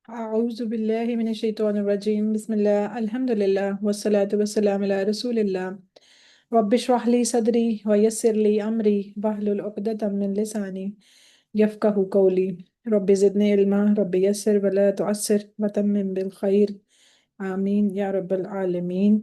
أعوذ بالله من الشيطان الرجيم بسم الله الحمد لله والصلاة والسلام على رسول الله رب اشرح لي صدري ويسر لي أمري واحلل عقدة من لساني يفقه قولي رب زدني علما رب يسر ولا تعسر وتمم بالخير آمين يا رب العالمين.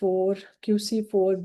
4 QC4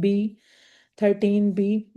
B 13B,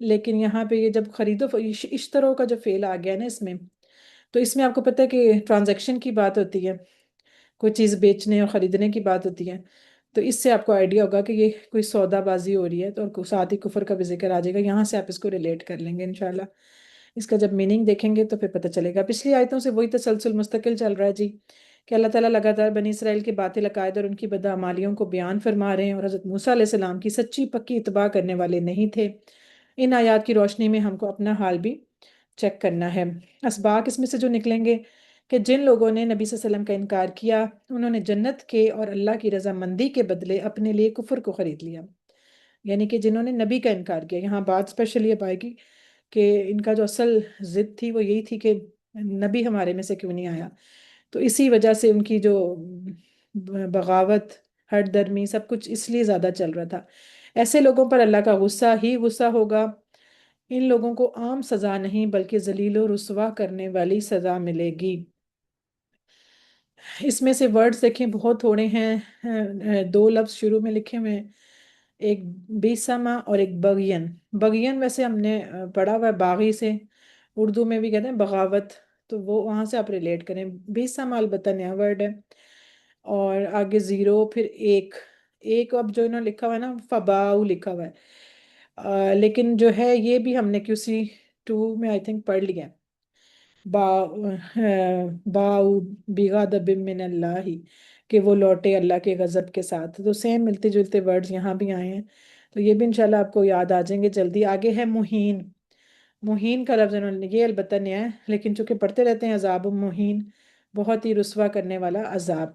لیکن یہاں پہ یہ جب خریدو اشترو کا جو فعل آ گیا نا اس میں، تو اس میں آپ کو پتہ ہے کہ ٹرانزیکشن کی بات ہوتی ہے، کوئی چیز بیچنے اور خریدنے کی بات ہوتی ہے، تو اس سے آپ کو آئیڈیا ہوگا کہ یہ کوئی سودا بازی ہو رہی ہے، تو ساتھ ہی کفر کا بھی ذکر آ جائے گا، یہاں سے آپ اس کو ریلیٹ کر لیں گے انشاءاللہ۔ اس کا جب میننگ دیکھیں گے تو پھر پتہ چلے گا۔ پچھلی آیتوں سے وہی تسلسل مستقل چل رہا ہے جی، کہ اللہ تعالیٰ لگاتار بنی اسرائیل کے باطل عقائد اور ان کی بدعمالیوں کو بیان فرما رہے ہیں، اور حضرت موسیٰ علیہ السلام کی سچی پکی اتباع کرنے والے نہیں تھے۔ ان آیات کی روشنی میں ہم کو اپنا حال بھی چیک کرنا ہے۔ اسباق اس میں سے جو نکلیں گے کہ جن لوگوں نے نبی صلی اللہ علیہ وسلم کا انکار کیا، انہوں نے جنت کے اور اللہ کی رضامندی کے بدلے اپنے لیے کفر کو خرید لیا۔ یعنی کہ جنہوں نے نبی کا انکار کیا، یہاں بات اسپیشلی اب آئے گی کہ ان کا جو اصل ضد تھی وہ یہی تھی کہ نبی ہمارے میں سے کیوں نہیں آیا، تو اسی وجہ سے ان کی جو بغاوت، ہٹ درمی، سب کچھ اس لیے زیادہ چل رہا تھا۔ ایسے لوگوں پر اللہ کا غصہ ہی غصہ ہوگا، ان لوگوں کو عام سزا نہیں بلکہ ذلیل و رسوا کرنے والی سزا ملے گی۔ اس میں سے ورڈز دیکھیں بہت تھوڑے ہیں، دو لفظ شروع میں لکھے ہوئے ہیں، ایک بیسما اور ایک بغین۔ بغین ویسے ہم نے پڑھا ہوا ہے باغی سے، اردو میں بھی کہتے ہیں بغاوت، تو وہ وہاں سے آپ ریلیٹ کریں۔ بیسما البتہ نیا ورڈ ہے، اور آگے زیرو، پھر ایک، ایک اب جو انہوں نے لکھا ہوا ہے نا فباؤ لکھا ہوا ہے، لیکن جو ہے یہ بھی ہم نے QC 2 میں آئی تھنک پڑھ لیا ہے، باؤ بغضب من اللہ، کہ وہ لوٹے اللہ کے غضب کے ساتھ، تو سیم ملتے جلتے ورڈز یہاں بھی آئے ہیں، تو یہ بھی انشاءاللہ آپ کو یاد آ جائیں گے جلدی۔ آگے ہے مہین، مہین کا لفظ انہوں نے یہ البتہ نیا ہے، لیکن چونکہ پڑھتے رہتے ہیں عذاب مہین، بہت ہی رسوا کرنے والا عذاب،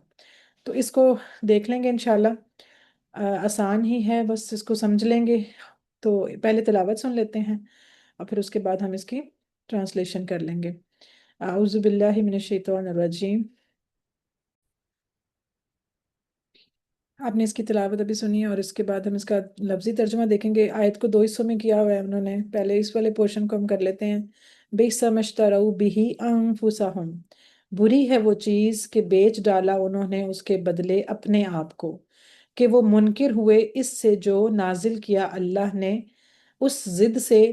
تو اس کو دیکھ لیں گے انشاءاللہ، آسان ہی ہے، بس اس کو سمجھ لیں گے۔ تو پہلے تلاوت سن لیتے ہیں اور پھر اس کے بعد ہم اس کی ٹرانسلیشن کر لیں گے۔ اعوذ باللہ من الشیطان الرجیم۔ آپ نے اس کی تلاوت ابھی سنی ہے، اور اس کے بعد ہم اس کا لفظی ترجمہ دیکھیں گے۔ آیت کو دو حصوں میں کیا ہوا ہے انہوں نے، پہلے اس والے پورشن کو ہم کر لیتے ہیں۔ بئس ما اشتروا بہ انفسہم، بری ہے وہ چیز کہ بیچ ڈالا انہوں نے اس کے بدلے اپنے آپ کو، کہ وہ منکر ہوئے اس سے جو نازل کیا اللہ نے، اس ضد سے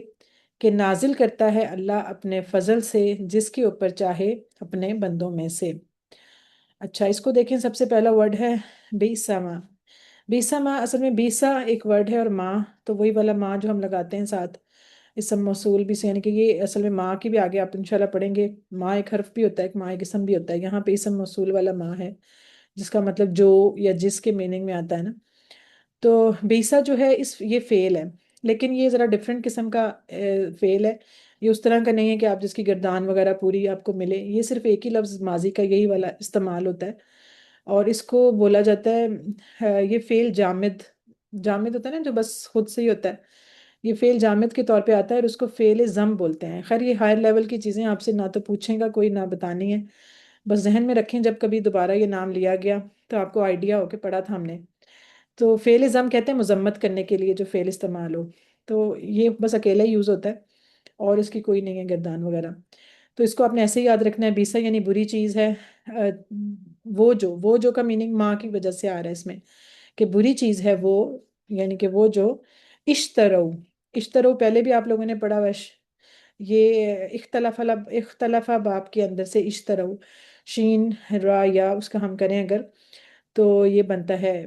کہ نازل کرتا ہے اللہ اپنے فضل سے جس کے اوپر چاہے اپنے بندوں میں سے۔ اچھا، اس کو دیکھیں، سب سے پہلا ورڈ ہے بیسا ماں۔ بیسا ماں اصل میں بیسا ایک ورڈ ہے، اور ماں تو وہی والا ماں جو ہم لگاتے ہیں ساتھ اسم موصول بھی سے، یعنی کہ یہ اصل میں ماں کی بھی آگے آپ انشاءاللہ پڑھیں گے، ماں ایک حرف بھی ہوتا ہے، ایک ماں ایک اسم بھی ہوتا ہے، یہاں پہ اسم موصول والا ماں ہے جس کا مطلب جو یا جس کے میننگ میں آتا ہے نا۔ تو بیسا جو ہے یہ فعل ہے، لیکن یہ ذرا ڈفرینٹ قسم کا فعل ہے، یہ اس طرح کا نہیں ہے کہ آپ جس کی گردان وغیرہ پوری آپ کو ملے، یہ صرف ایک ہی لفظ ماضی کا یہی والا استعمال ہوتا ہے، اور اس کو بولا جاتا ہے یہ فعل جامد، جامد ہوتا ہے نا جو بس خود سے ہی ہوتا ہے، یہ فعل جامد کے طور پہ آتا ہے، اور اس کو فعل ضم بولتے ہیں۔ خیر یہ ہائر لیول کی چیزیں آپ سے نہ تو پوچھیں گا کوئی، نہ بتانی ہے، بس ذہن میں رکھیں جب کبھی دوبارہ یہ نام لیا گیا تو آپ کو آئیڈیا ہو کہ پڑھا تھا ہم نے۔ تو فعل ضم کہتے ہیں مذمت کرنے کے لیے جو فعل استعمال ہو، تو یہ بس اکیلا ہی یوز ہوتا ہے، اور اس کی کوئی نہیں ہے گردان وغیرہ، تو اس کو آپ نے ایسے ہی یاد رکھنا ہے۔ بیسا یعنی بری چیز ہے، وہ جو کا میننگ ماں کی وجہ سے آ رہا ہے اس میں، کہ بری چیز ہے وہ، یعنی کہ وہ جو اشترو، اشترو پہلے بھی آپ لوگوں نے پڑھا ہوا یہ اختلاف باب کے اندر سے اشترو، شین را یا اس کا ہم کریں اگر تو یہ بنتا ہے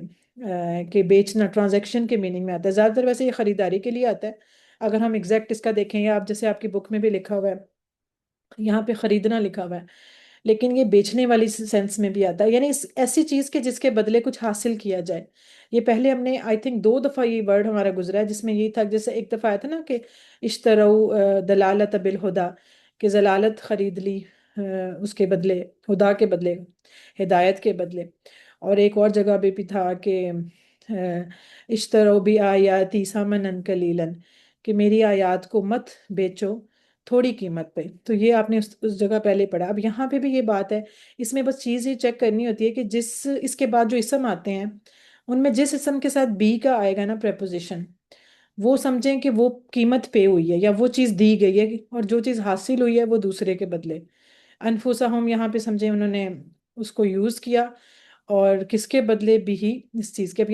کہ بیچنا، ٹرانزیکشن کے میننگ میں آتا ہے، زیادہ تر ویسے یہ خریداری کے لیے آتا ہے، اگر ہم ایگزیکٹ اس کا دیکھیں، یا آپ جیسے آپ کی بک میں بھی لکھا ہوا ہے، یہاں پہ خریدنا لکھا ہوا ہے، لیکن یہ بیچنے والی سینس میں بھی آتا ہے، یعنی ایسی چیز کے جس کے بدلے کچھ حاصل کیا جائے۔ یہ پہلے ہم نے آئی تھنک 2 دفعہ یہ ورڈ ہمارا گزرا ہے، جس میں یہی تھا، جیسے ایک دفعہ آیا تھا نا کہ اشترو دلالت بالہدا، کہ ضلالت خرید لی اس کے بدلے، ہدا کے بدلے، ہدایت کے بدلے، اور ایک اور جگہ بھی تھا کہ اشترو بھی آیاتی ثمنا قلیلا، کہ میری آیات کو مت بیچو تھوڑی قیمت پہ، تو یہ آپ نے اس جگہ پہلے پڑھا۔ اب یہاں پہ بھی یہ بات ہے، اس میں بس چیز یہ چیک کرنی ہوتی ہے کہ اس کے بعد جو اسم آتے ہیں ان میں جس اسم کے ساتھ بی کا آئے گا نا پریپوزیشن، وہ سمجھیں کہ وہ قیمت پے ہوئی ہے یا وہ چیز دی گئی ہے، اور جو چیز حاصل ہوئی ہے وہ دوسرے کے بدلے۔ انفسہم یہاں پہ سمجھیں انہوں نے اس کو یوز کیا، اور کس کے بدلے بھی ہی اس چیز کے، اب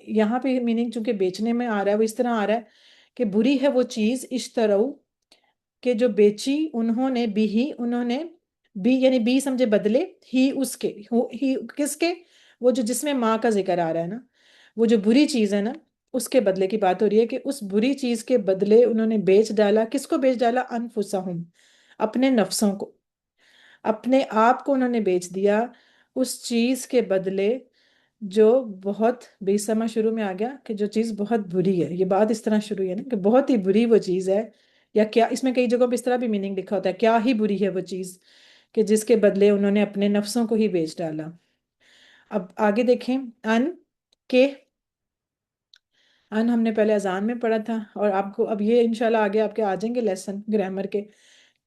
یہاں پہ میننگ چونکہ بیچنے میں آ رہا ہے وہ اس طرح آ رہا ہے کہ بری ہے وہ چیز اشترو کہ جو بیچی انہوں نے انہوں نے یعنی سمجھے بدلے ہی اس کے ہی کس کے، وہ جو جس میں ماں کا ذکر آ رہا ہے نا، وہ جو بری چیز ہے نا اس کے بدلے کی بات ہو رہی ہے کہ اس بری چیز کے بدلے انہوں نے بیچ ڈالا، کس کو بیچ ڈالا؟ انفسہم، اپنے نفسوں کو، اپنے آپ کو انہوں نے بیچ دیا اس چیز کے بدلے جو بہت بے سما شروع میں آ گیا کہ جو چیز بہت بری ہے، یہ بات اس طرح شروع ہے نا کہ بہت ہی بری وہ چیز ہے، یا کیا اس میں کئی جگہوں پہ اس طرح بھی میننگ لکھا ہوتا ہے کیا ہی بری ہے وہ چیز کہ جس کے بدلے انہوں نے اپنے نفسوں کو ہی بیچ ڈالا۔ اب آگے دیکھیں، ان کے، ان ہم نے پہلے اذان میں پڑھا تھا، اور آپ کو اب یہ انشاءاللہ آگے آپ کے آ جائیں گے لیسن گرامر کے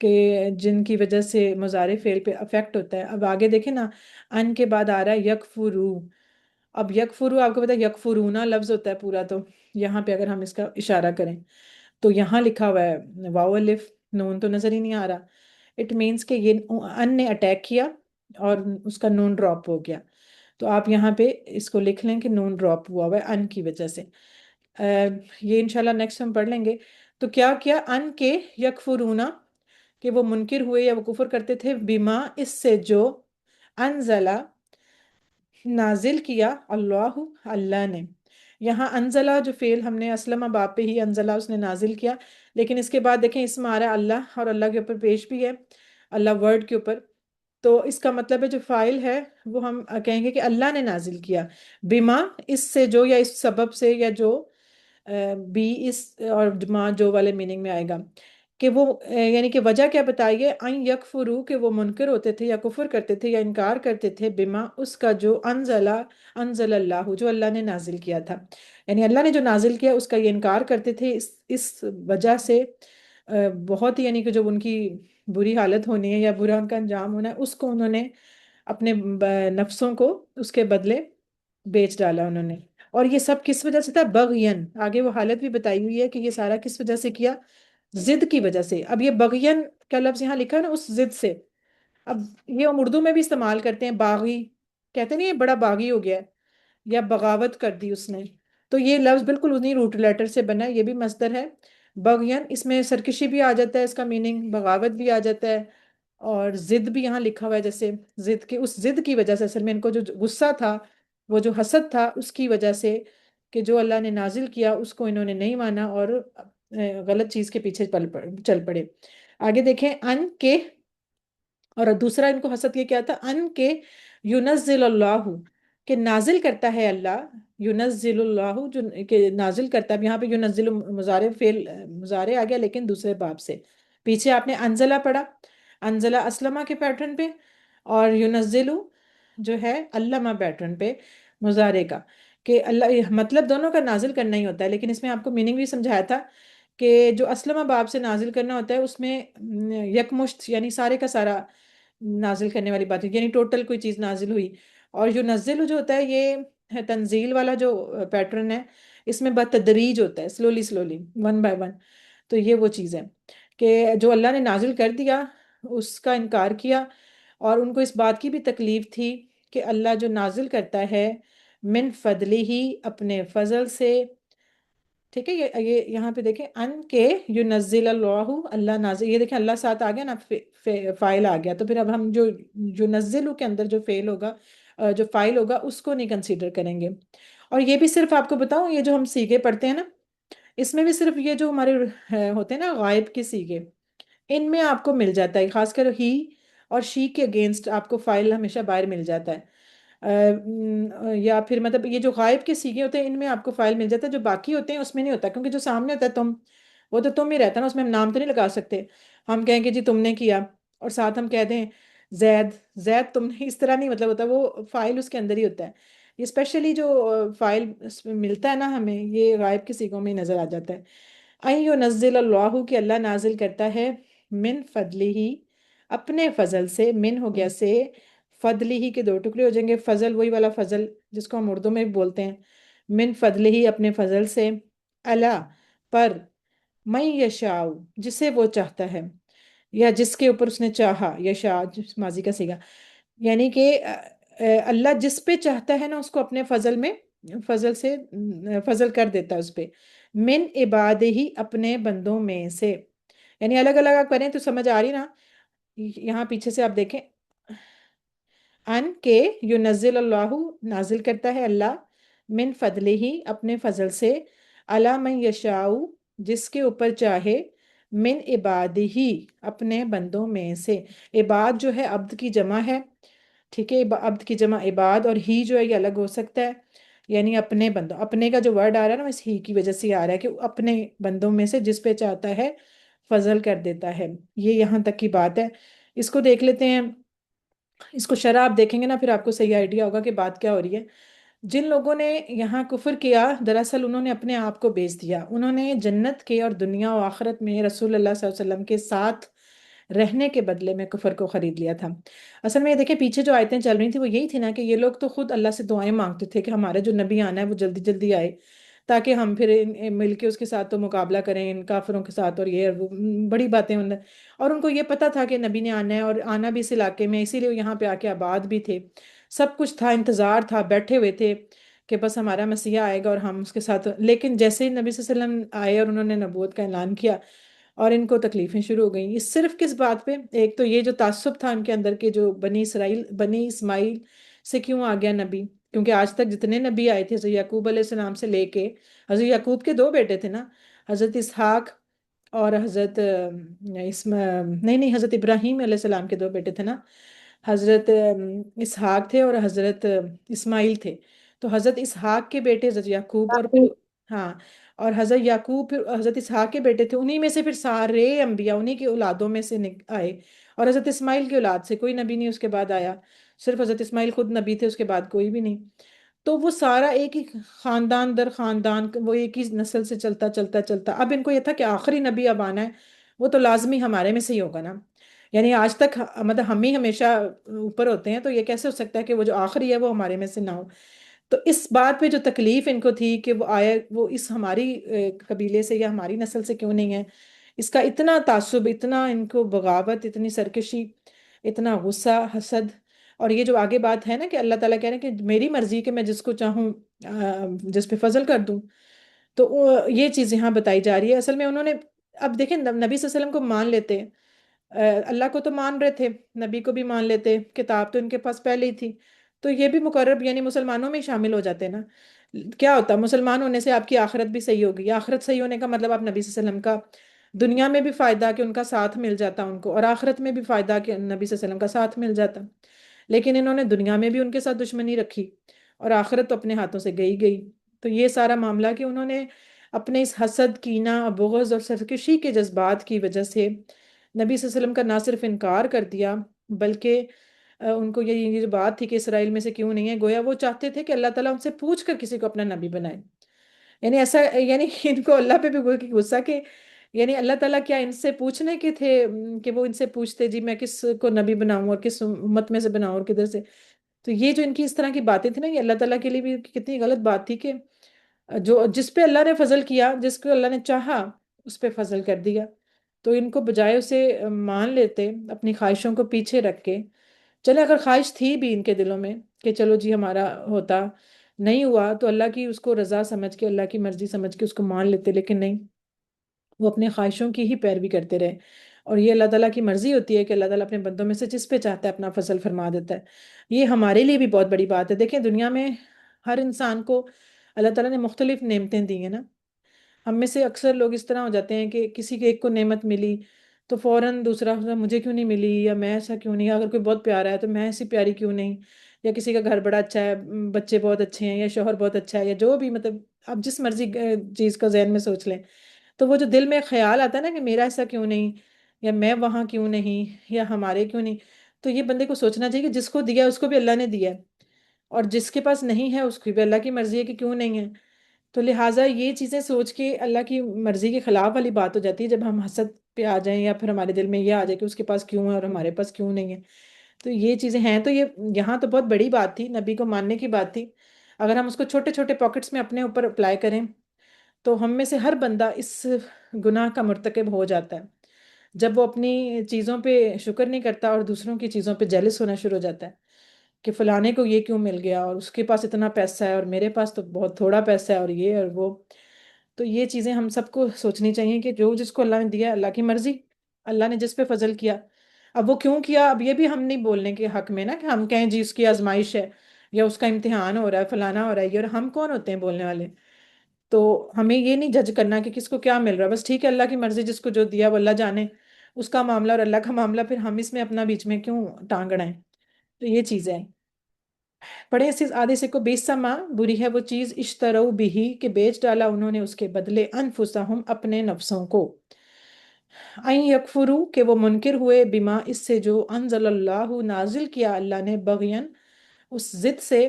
کہ جن کی وجہ سے مضارع فعل پہ افیکٹ ہوتا ہے۔ اب آگے دیکھیں نا، ان کے بعد آ رہا ہے یکفرو۔ اب یکفرو آپ کو پتا ہے یکفرونا لفظ ہوتا ہے پورا، تو یہاں پہ اگر ہم اس کا اشارہ کریں تو یہاں لکھا ہوا ہے واو الف، نون تو نظر ہی نہیں آ رہا۔ اٹ مینس کہ یہ ان نے اٹیک کیا اور اس کا نون ڈراپ ہو گیا، تو آپ یہاں پہ اس کو لکھ لیں کہ نون ڈراپ ہوا ہوا ہے ان کی وجہ سے۔ یہ انشاءاللہ نیکسٹ ہم پڑھ لیں گے۔ تو کیا کیا ان کے یکفرونا کہ وہ منکر ہوئے یا وہ کفر کرتے تھے، بما اس سے جو انزلہ نازل کیا اللہ اللہ نے۔ یہاں انزلہ جو فعل ہم نے اسلم باب پہ ہی انزلہ اس نے نازل کیا، لیکن اس کے بعد دیکھیں اسم آ رہا ہے اللہ، اور اللہ کے اوپر پیش بھی ہے اللہ ورڈ کے اوپر، تو اس کا مطلب ہے جو فاعل ہے وہ ہم کہیں گے کہ اللہ نے نازل کیا، بما اس سے جو، یا اس سبب سے، یا جو بی اس اور ما جو والے میننگ میں آئے گا کہ وہ یعنی کہ وجہ کیا بتائیے، ان یکفرو کہ وہ منکر ہوتے تھے یا کفر کرتے تھے یا انکار کرتے تھے، بما اس کا جو انزل اللہ جو اللہ نے نازل کیا تھا، یعنی اللہ نے جو نازل کیا اس کا یہ انکار کرتے تھے، اس وجہ سے بہت ہی یعنی کہ جو ان کی بری حالت ہونی ہے یا برا ان کا انجام ہونا ہے، اس کو انہوں نے اپنے نفسوں کو اس کے بدلے بیچ ڈالا انہوں نے۔ اور یہ سب کس وجہ سے تھا؟ بغین، آگے وہ حالت بھی بتائی ہوئی ہے کہ یہ سارا کس وجہ سے کیا، ضد کی وجہ سے۔ اب یہ بغین کا لفظ یہاں لکھا ہے نا اس ضد سے، اب یہ ہم اردو میں بھی استعمال کرتے ہیں، باغی کہتے ہیں نا یہ بڑا باغی ہو گیا ہے یا بغاوت کر دی اس نے، تو یہ لفظ بالکل انہی روٹ لیٹر سے بنا ہے، یہ بھی مصدر ہے بغین، اس میں سرکشی بھی آ جاتا ہے، اس کا میننگ بغاوت بھی آ جاتا ہے، اور ضد بھی یہاں لکھا ہوا ہے، جیسے ضد کے اس ضد کی وجہ سے اصل میں ان کو جو غصہ تھا، وہ جو حسد تھا اس کی وجہ سے کہ جو اللہ نے نازل کیا اس کو انہوں نے نہیں مانا اور غلط چیز کے پیچھے چل پڑے۔ آگے دیکھیں، ان کے، اور دوسرا ان کو حسد یہ کیا تھا، ان کے ینزل اللہ کہ نازل کرتا ہے اللہ، ینزل اللہ جو کہ نازل کرتا ہے، یہاں پہ ینزل مضارع فعل مضارع آ گیا لیکن دوسرے باب سے، پیچھے آپ نے انزلہ پڑھا، انزلہ اسلمہ کے پیٹرن پہ، اور ینزل جو ہے علامہ پیٹرن پہ مضارع کا، کہ اللہ مطلب دونوں کا نازل کرنا ہی ہوتا ہے، لیکن اس میں آپ کو میننگ بھی سمجھایا تھا کہ جو اسلمہ باب سے نازل کرنا ہوتا ہے اس میں یکمشت یعنی سارے کا سارا نازل کرنے والی بات ہے، یعنی ٹوٹل کوئی چیز نازل ہوئی، اور ینزل جو ہوتا ہے یہ ہے تنزیل والا جو پیٹرن ہے، اس میں بتدریج ہوتا ہے، slowly slowly, one by one, تو یہ وہ چیز ہے کہ جو اللہ نے نازل کر دیا اس کا انکار کیا، اور ان کو اس بات کی بھی تکلیف تھی کہ اللہ جو نازل کرتا ہے من فضلہ ہی اپنے فضل سے، ٹھیک ہے، یہ یہاں پہ دیکھیں ان کے ینزل اللہ اللہ نازل، یہ دیکھیں اللہ ساتھ آ گیا نا، فائل آ گیا، تو پھر اب ہم جو ینزل کے اندر جو فعل ہوگا جو فائل ہوگا اس کو نہیں کنسیڈر کریں گے۔ اور یہ بھی صرف آپ کو بتاؤں، یہ جو ہم سیغے پڑھتے ہیں نا، اس میں بھی صرف یہ جو ہمارے ہوتے ہیں نا غائب کے سیغے، ان میں آپ کو مل جاتا ہے، خاص کر ہی اور شی کے اگینسٹ آپ کو فائل ہمیشہ باہر مل جاتا ہے، یا پھر مطلب یہ جو غائب کے سیغے ہوتے ہیں ان میں آپ کو فائل مل جاتا ہے، جو باقی ہوتے ہیں اس میں نہیں ہوتا، کیونکہ جو سامنے ہوتا ہے تم، وہ تو تم ہی رہتا ہے نا، اس میں ہم نام تو نہیں لگا سکتے، ہم کہیں کہ جی تم نے کیا، اور ساتھ ہم کہہ دیں زید زید تم نے، اس طرح نہیں مطلب ہوتا، وہ فائل اس کے اندر ہی ہوتا ہے، یہ اسپیشلی جو فائل ملتا ہے نا ہمیں، یہ غائب کے سیغوں میں ہی نظر آ جاتا ہے۔ این ینزل اللہ کہ اللہ نازل کرتا ہے من فضلہ اپنے فضل سے، من ہو گیا سے، فضل ہی کے دو ٹکڑے ہو جائیں گے، فضل وہی والا فضل جس کو ہم اردو میں بھی بولتے ہیں، من فضل ہی اپنے فضل سے، اللہ پر، من یشاء جسے وہ چاہتا ہے، یا جس کے اوپر اس نے چاہا، یشاء ماضی کا صیغہ، یعنی کہ اللہ جس پہ چاہتا ہے نا اس کو اپنے فضل میں، فضل سے فضل کر دیتا ہے اس پہ، من عباد ہی اپنے بندوں میں سے، یعنی الگ الگ آپ کریں تو سمجھ آ رہی نا؟ یہاں پیچھے سے آپ دیکھیں، ان کے ینزل اللہ، نازل کرتا ہے اللہ، من فضلہ ہی اپنے فضل سے، علی من یشاء، جس کے اوپر چاہے، من عبادہ ہی اپنے بندوں میں سے۔ عباد جو ہے عبد کی جمع ہے، ٹھیک ہے، عبد کی جمع عباد، اور ہی جو ہے یہ الگ ہو سکتا ہے، یعنی اپنے بندوں، اپنے کا جو ورڈ آ رہا ہے نا اس ہی کی وجہ سے آ رہا ہے کہ وہ اپنے بندوں میں سے جس پہ چاہتا ہے فضل کر دیتا ہے۔ یہ یہاں تک کی بات ہے۔ اس کو دیکھ لیتے ہیں، اس کو شرح آپ دیکھیں گے نا پھر آپ کو صحیح آئیڈیا ہوگا کہ بات کیا ہو رہی ہے۔ جن لوگوں نے یہاں کفر کیا، دراصل انہوں نے اپنے آپ کو بیچ دیا، انہوں نے جنت کے اور دنیا و آخرت میں رسول اللہ صلی اللہ علیہ وسلم کے ساتھ رہنے کے بدلے میں کفر کو خرید لیا تھا۔ اصل میں یہ دیکھیں پیچھے جو آیتیں چل رہی تھیں وہ یہی تھی نا کہ یہ لوگ تو خود اللہ سے دعائیں مانگتے تھے کہ ہمارا جو نبی آنا ہے وہ جلدی جلدی آئے، تاکہ ہم پھر مل کے اس کے ساتھ تو مقابلہ کریں ان کافروں کے ساتھ، اور یہ اور وہ بڑی باتیں اور ان کو یہ پتا تھا کہ نبی نے آنا ہے، اور آنا بھی اس علاقے میں، اسی لیے یہاں پہ آ کے آباد بھی تھے، سب کچھ تھا، انتظار تھا، بیٹھے ہوئے تھے کہ بس ہمارا مسیح آئے گا اور ہم اس کے ساتھ۔ لیکن جیسے ہی نبی صلی اللہ علیہ وسلم آئے اور انہوں نے نبوت کا اعلان کیا اور ان کو تکلیفیں شروع ہو گئیں، یہ صرف کس بات پہ؟ ایک تو یہ جو تعصب تھا ان کے اندر کے، جو بنی اسماعیل سے کیوں آ گیا نبی، کیونکہ آج تک جتنے نبی آئے تھے حضرت یعقوب علیہ السلام سے لے کے، حضرت یعقوب کے دو بیٹے تھے نا، حضرت اسحاق اور حضرت نہیں نہیں، حضرت ابراہیم علیہ السلام کے دو بیٹے تھے نا، حضرت اسحاق تھے اور حضرت اسماعیل تھے۔ تو حضرت اسحاق کے بیٹے حضرت یعقوب، اور پھر ہاں، اور حضرت یعقوب پھر حضرت اسحاق کے بیٹے تھے، انہی میں سے پھر سارے انبیاء انہی کی اولادوں میں سے آئے، اور حضرت اسماعیل کی اولاد سے کوئی نبی نہیں اس کے بعد آیا، صرف حضرت اسماعیل خود نبی تھے، اس کے بعد کوئی بھی نہیں۔ تو وہ سارا ایک ہی خاندان در خاندان، وہ ایک ہی نسل سے چلتا چلتا چلتا، اب ان کو یہ تھا کہ آخری نبی اب آنا ہے، وہ تو لازمی ہمارے میں سے ہی ہوگا نا، یعنی آج تک مطلب ہم ہی ہمیشہ اوپر ہوتے ہیں، تو یہ کیسے ہو سکتا ہے کہ وہ جو آخری ہے وہ ہمارے میں سے نہ ہو؟ تو اس بات پہ جو تکلیف ان کو تھی کہ وہ آیا، وہ اس ہماری قبیلے سے یا ہماری نسل سے کیوں نہیں ہے، اس کا اتنا تعصب، اتنا ان کو بغاوت، اتنی سرکشی، اتنا غصہ، حسد۔ اور یہ جو آگے بات ہے نا کہ اللہ تعالیٰ کہہ رہے ہیں کہ میری مرضی کہ میں جس کو چاہوں جس پہ فضل کر دوں، تو یہ چیز یہاں بتائی جا رہی ہے۔ اصل میں انہوں نے، اب دیکھیں نبی صلی اللہ علیہ وسلم کو مان لیتے، اللہ کو تو مان رہے تھے، نبی کو بھی مان لیتے، کتاب تو ان کے پاس پہلے ہی تھی، تو یہ بھی مقرب یعنی مسلمانوں میں ہی شامل ہو جاتے نا۔ کیا ہوتا مسلمان ہونے سے؟ آپ کی آخرت بھی صحیح ہوگی، آخرت صحیح ہونے کا مطلب آپ نبی صلی اللہ علیہ وسلم کا دنیا میں بھی فائدہ کہ ان کا ساتھ مل جاتا ان کو، اور آخرت میں بھی فائدہ کہ نبی صلی اللہ علیہ وسلم کا ساتھ مل جاتا۔ لیکن انہوں نے دنیا میں بھی ان کے ساتھ دشمنی رکھی، اور آخرت تو اپنے ہاتھوں سے گئی گئی۔ تو یہ سارا معاملہ کہ انہوں نے اپنے اس حسد، کینہ، بغض اور سرکشی کے جذبات کی وجہ سے نبی صلی اللہ علیہ وسلم کا نہ صرف انکار کر دیا، بلکہ ان کو یہ جو بات تھی کہ اسرائیل میں سے کیوں نہیں ہے، گویا وہ چاہتے تھے کہ اللہ تعالیٰ ان سے پوچھ کر کسی کو اپنا نبی بنائے، یعنی ایسا، یعنی ان کو اللہ پہ بھی غصہ کہ یعنی اللہ تعالیٰ کیا ان سے پوچھنے کے تھے کہ وہ ان سے پوچھتے جی میں کس کو نبی بناؤں اور کس امت میں سے بناؤں اور کدھر سے؟ تو یہ جو ان کی اس طرح کی باتیں تھیں نا، یہ اللہ تعالیٰ کے لیے بھی کتنی غلط بات تھی کہ جو جس پہ اللہ نے فضل کیا، جس کو اللہ نے چاہا اس پہ فضل کر دیا، تو ان کو بجائے اسے مان لیتے، اپنی خواہشوں کو پیچھے رکھ کے، چلے اگر خواہش تھی بھی ان کے دلوں میں کہ چلو جی ہمارا ہوتا، نہیں ہوا تو اللہ کی اس کو رضا سمجھ کے، اللہ کی مرضی سمجھ کے اس کو مان لیتے، لیکن نہیں، وہ اپنے خواہشوں کی ہی پیروی کرتے رہے۔ اور یہ اللہ تعالیٰ کی مرضی ہوتی ہے کہ اللہ تعالیٰ اپنے بندوں میں سے جس پہ چاہتا ہے اپنا فضل فرما دیتا ہے۔ یہ ہمارے لیے بھی بہت بڑی بات ہے۔ دیکھیں دنیا میں ہر انسان کو اللہ تعالیٰ نے مختلف نعمتیں دی ہیں نا، ہم میں سے اکثر لوگ اس طرح ہو جاتے ہیں کہ کسی کے ایک کو نعمت ملی تو فوراً دوسرا مجھے کیوں نہیں ملی، یا میں ایسا کیوں نہیں، اگر کوئی بہت پیارا ہے تو میں ایسی پیاری کیوں نہیں، یا کسی کا گھر بڑا اچھا ہے، بچے بہت اچھے ہیں، یا شوہر بہت اچھا ہے، یا جو بھی مطلب آپ جس مرضی چیز کا ذہن میں سوچ لیں، تو وہ جو دل میں خیال آتا ہے نا کہ میرا ایسا کیوں نہیں، یا میں وہاں کیوں نہیں، یا ہمارے کیوں نہیں، تو یہ بندے کو سوچنا چاہیے کہ جس کو دیا اس کو بھی اللہ نے دیا ہے، اور جس کے پاس نہیں ہے اس کی بھی اللہ کی مرضی ہے کہ کیوں نہیں ہے۔ تو لہٰذا یہ چیزیں سوچ کے اللہ کی مرضی کے خلاف والی بات ہو جاتی ہے جب ہم حسد پہ آ جائیں، یا پھر ہمارے دل میں یہ آ جائے کہ اس کے پاس کیوں ہے اور ہمارے پاس کیوں نہیں ہے۔ تو یہ چیزیں ہیں، تو یہ یہاں تو بہت بڑی بات تھی، نبی کو ماننے کی بات تھی۔ اگر ہم اس کو چھوٹے چھوٹے پاکٹس میں اپنے اوپر اپلائی کریں تو ہم میں سے ہر بندہ اس گناہ کا مرتکب ہو جاتا ہے جب وہ اپنی چیزوں پہ شکر نہیں کرتا اور دوسروں کی چیزوں پہ جیلس ہونا شروع ہو جاتا ہے کہ فلانے کو یہ کیوں مل گیا، اور اس کے پاس اتنا پیسہ ہے اور میرے پاس تو بہت تھوڑا پیسہ ہے، اور یہ اور وہ۔ تو یہ چیزیں ہم سب کو سوچنی چاہیے کہ جو جس کو اللہ نے دیا اللہ کی مرضی، اللہ نے جس پہ فضل کیا، اب وہ کیوں کیا، اب یہ بھی ہم نہیں بولنے کے حق میں نا کہ ہم کہیں جی اس کی آزمائش ہے یا اس کا امتحان ہو رہا ہے فلانا ہو رہا ہے یہ، اور ہم کون ہوتے ہیں بولنے والے؟ تو ہمیں یہ نہیں جج کرنا کہ کس کو کیا مل رہا ہے، بس ٹھیک ہے اللہ کی مرضی، جس کو جو دیا وہ اللہ جانے، اس کا معاملہ اور اللہ کا معاملہ، پھر ہم اس میں اپنا بیچ میں کیوں ٹانگ اڑائیں؟ تو یہ چیزیں پڑھیں اس آدھے سے کو بیسما بری ہے وہ چیز اشترو بھی کہ بیچ ڈالا انہوں نے اس کے بدلے انفسہم اپنے نفسوں کو، این یکفرو کہ وہ منکر ہوئے بما اس سے جو انزل اللہ نازل کیا اللہ نے بغین اس ضد سے،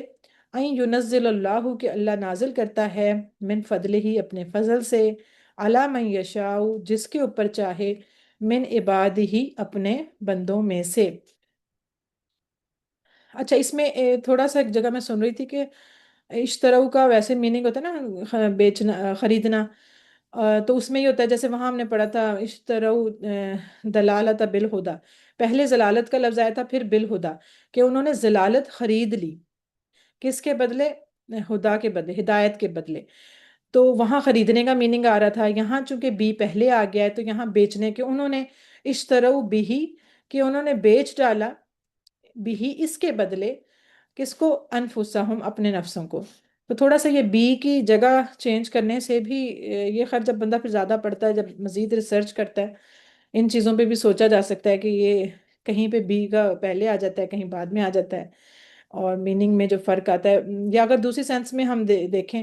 این ینزل اللہ کہ اللہ نازل کرتا ہے من فضلہ ہی اپنے فضل سے، علی من یشاء جس کے اوپر چاہے، من عبادہ اپنے بندوں میں سے۔ اچھا اس میں تھوڑا سا ایک جگہ میں سن رہی تھی کہ اشتراؤ کا ویسے میننگ ہوتا ہے نا بیچنا خریدنا، تو اس میں یہ ہوتا ہے جیسے وہاں ہم نے پڑھا تھا اشتراؤ دلالت بالہدا، پہلے ضلالت کا لفظ آیا تھا پھر بالہدا، کہ انہوں نے ضلالت خرید لی، کس کے بدلے؟ ہدا کے بدلے، ہدایت کے بدلے، تو وہاں خریدنے کا میننگ آ رہا تھا، یہاں چونکہ بی پہلے آ گیا ہے تو یہاں بیچنے کے، انہوں نے اشتراؤ بھی کہ انہوں نے بیچ ڈالا، بھی اس کے بدلے، کس کو؟ انفسہم اپنے نفسوں کو۔ تو تھوڑا سا یہ بی کی جگہ چینج کرنے سے بھی یہ خیر جب بندہ پھر زیادہ پڑھتا ہے، جب مزید ریسرچ کرتا ہے ان چیزوں پہ بھی سوچا جا سکتا ہے کہ یہ کہیں پہ بی کا پہلے آ جاتا ہے کہیں بعد میں آ جاتا ہے، اور میننگ میں جو فرق آتا ہے، یا اگر دوسری سینس میں ہم دیکھیں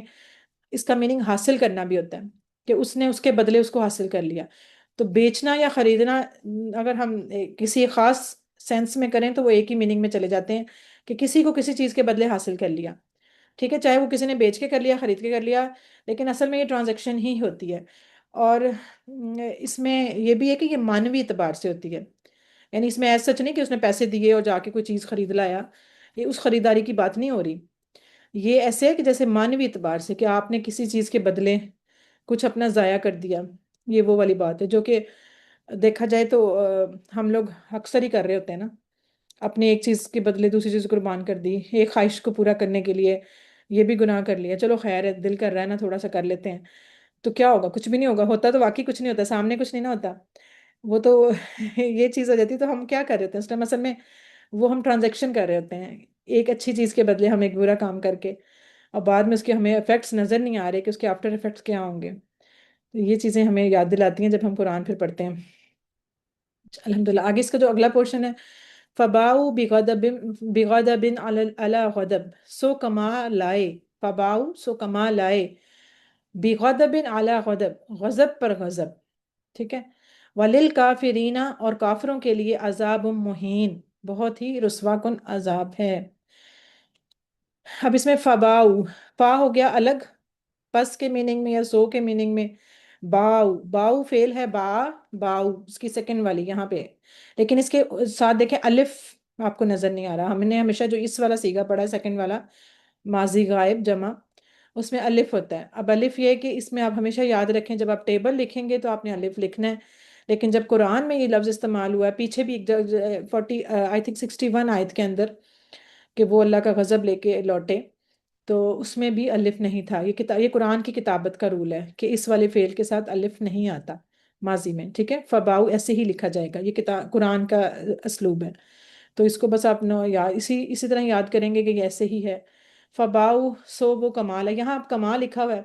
اس کا میننگ حاصل کرنا بھی ہوتا ہے کہ اس نے اس کے بدلے اس کو حاصل کر لیا، تو بیچنا یا خریدنا اگر ہم کسی خاص سینس میں کریں تو وہ ایک ہی میننگ میں چلے جاتے ہیں کہ کسی کو کسی چیز کے بدلے حاصل کر لیا، ٹھیک ہے، چاہے وہ کسی نے بیچ کے کر لیا خرید کے کر لیا، لیکن اصل میں یہ ٹرانزیکشن ہی ہوتی ہے، اور اس میں یہ بھی ہے کہ یہ مانوی اعتبار سے ہوتی ہے، یعنی اس میں ایسا سچ نہیں کہ اس نے پیسے دیے اور جا کے کوئی چیز خرید لایا، یہ اس خریداری کی بات نہیں ہو رہی، یہ ایسے ہے کہ جیسے مانوی اعتبار سے کہ آپ نے کسی چیز کے بدلے کچھ اپنا ضائع کر دیا، یہ وہ والی بات ہے جو کہ دیکھا جائے تو ہم لوگ اکثر ہی کر رہے ہوتے ہیں نا، اپنے ایک چیز کے بدلے دوسری چیز قربان کر دی ایک خواہش کو پورا کرنے کے لیے، یہ بھی گناہ کر لیا، چلو خیر ہے دل کر رہا ہے نا تھوڑا سا کر لیتے ہیں، تو کیا ہوگا؟ کچھ بھی نہیں ہوگا، ہوتا تو واقعی کچھ نہیں ہوتا، سامنے کچھ نہیں نہ ہوتا، وہ تو یہ چیز ہو جاتی، تو ہم کیا کر رہے ہوتے ہیں اس ٹائم؟ اصل میں وہ ہم ٹرانزیکشن کر رہے ہوتے ہیں ایک اچھی چیز کے بدلے ہم ایک برا کام کر کے، اور بعد میں اس کے ہمیں افیکٹس نظر نہیں آ رہے کہ اس کے آفٹر افیکٹس کیا ہوں گے، تو یہ چیزیں ہمیں یاد دلاتی ہیں جب ہم قرآن پھر پڑھتے ہیں۔ الحمدللہ آگے اس کا جو اگلا پورشن ہے، فباؤ بغضب علی غضب، سو کما لائے، فباؤ سو کما لائے، بغضب علی غضب، غضب پر غضب، ٹھیک ہے، وللکافرین اور کافروں کے لیے عذاب مہین، بہت ہی رسوا کن عذاب ہے۔ اب اس میں فباؤ، فا ہو گیا الگ، پس کے میننگ میں یا سو کے میننگ میں، باؤ، باؤ فعل ہے با، باؤ اس کی سیکنڈ والی یہاں پہ، لیکن اس کے ساتھ دیکھیں الف آپ کو نظر نہیں آ رہا، ہم نے ہمیشہ جو اس والا سیگا پڑھا ہے سیکنڈ والا ماضی غائب جمع، اس میں الف ہوتا ہے، اب الف یہ ہے کہ اس میں آپ ہمیشہ یاد رکھیں جب آپ ٹیبل لکھیں گے تو آپ نے الف لکھنا ہے، لیکن جب قرآن میں یہ لفظ استعمال ہوا ہے پیچھے بھی ایک 40 آئی تھنک 61 آیت کے اندر کہ وہ اللہ کا غضب لے کے لوٹے، تو اس میں بھی الف نہیں تھا، یہ قرآن کی کتابت کا رول ہے کہ اس والے فعل کے ساتھ الف نہیں آتا ماضی میں، ٹھیک ہے، فباؤ ایسے ہی لکھا جائے گا، یہ قرآن کا اسلوب ہے، تو اس کو بس آپ اسی طرح یاد کریں گے کہ یہ ایسے ہی ہے، فباؤ سو وہ کمال ہے، یہاں آپ کمال لکھا ہوا ہے،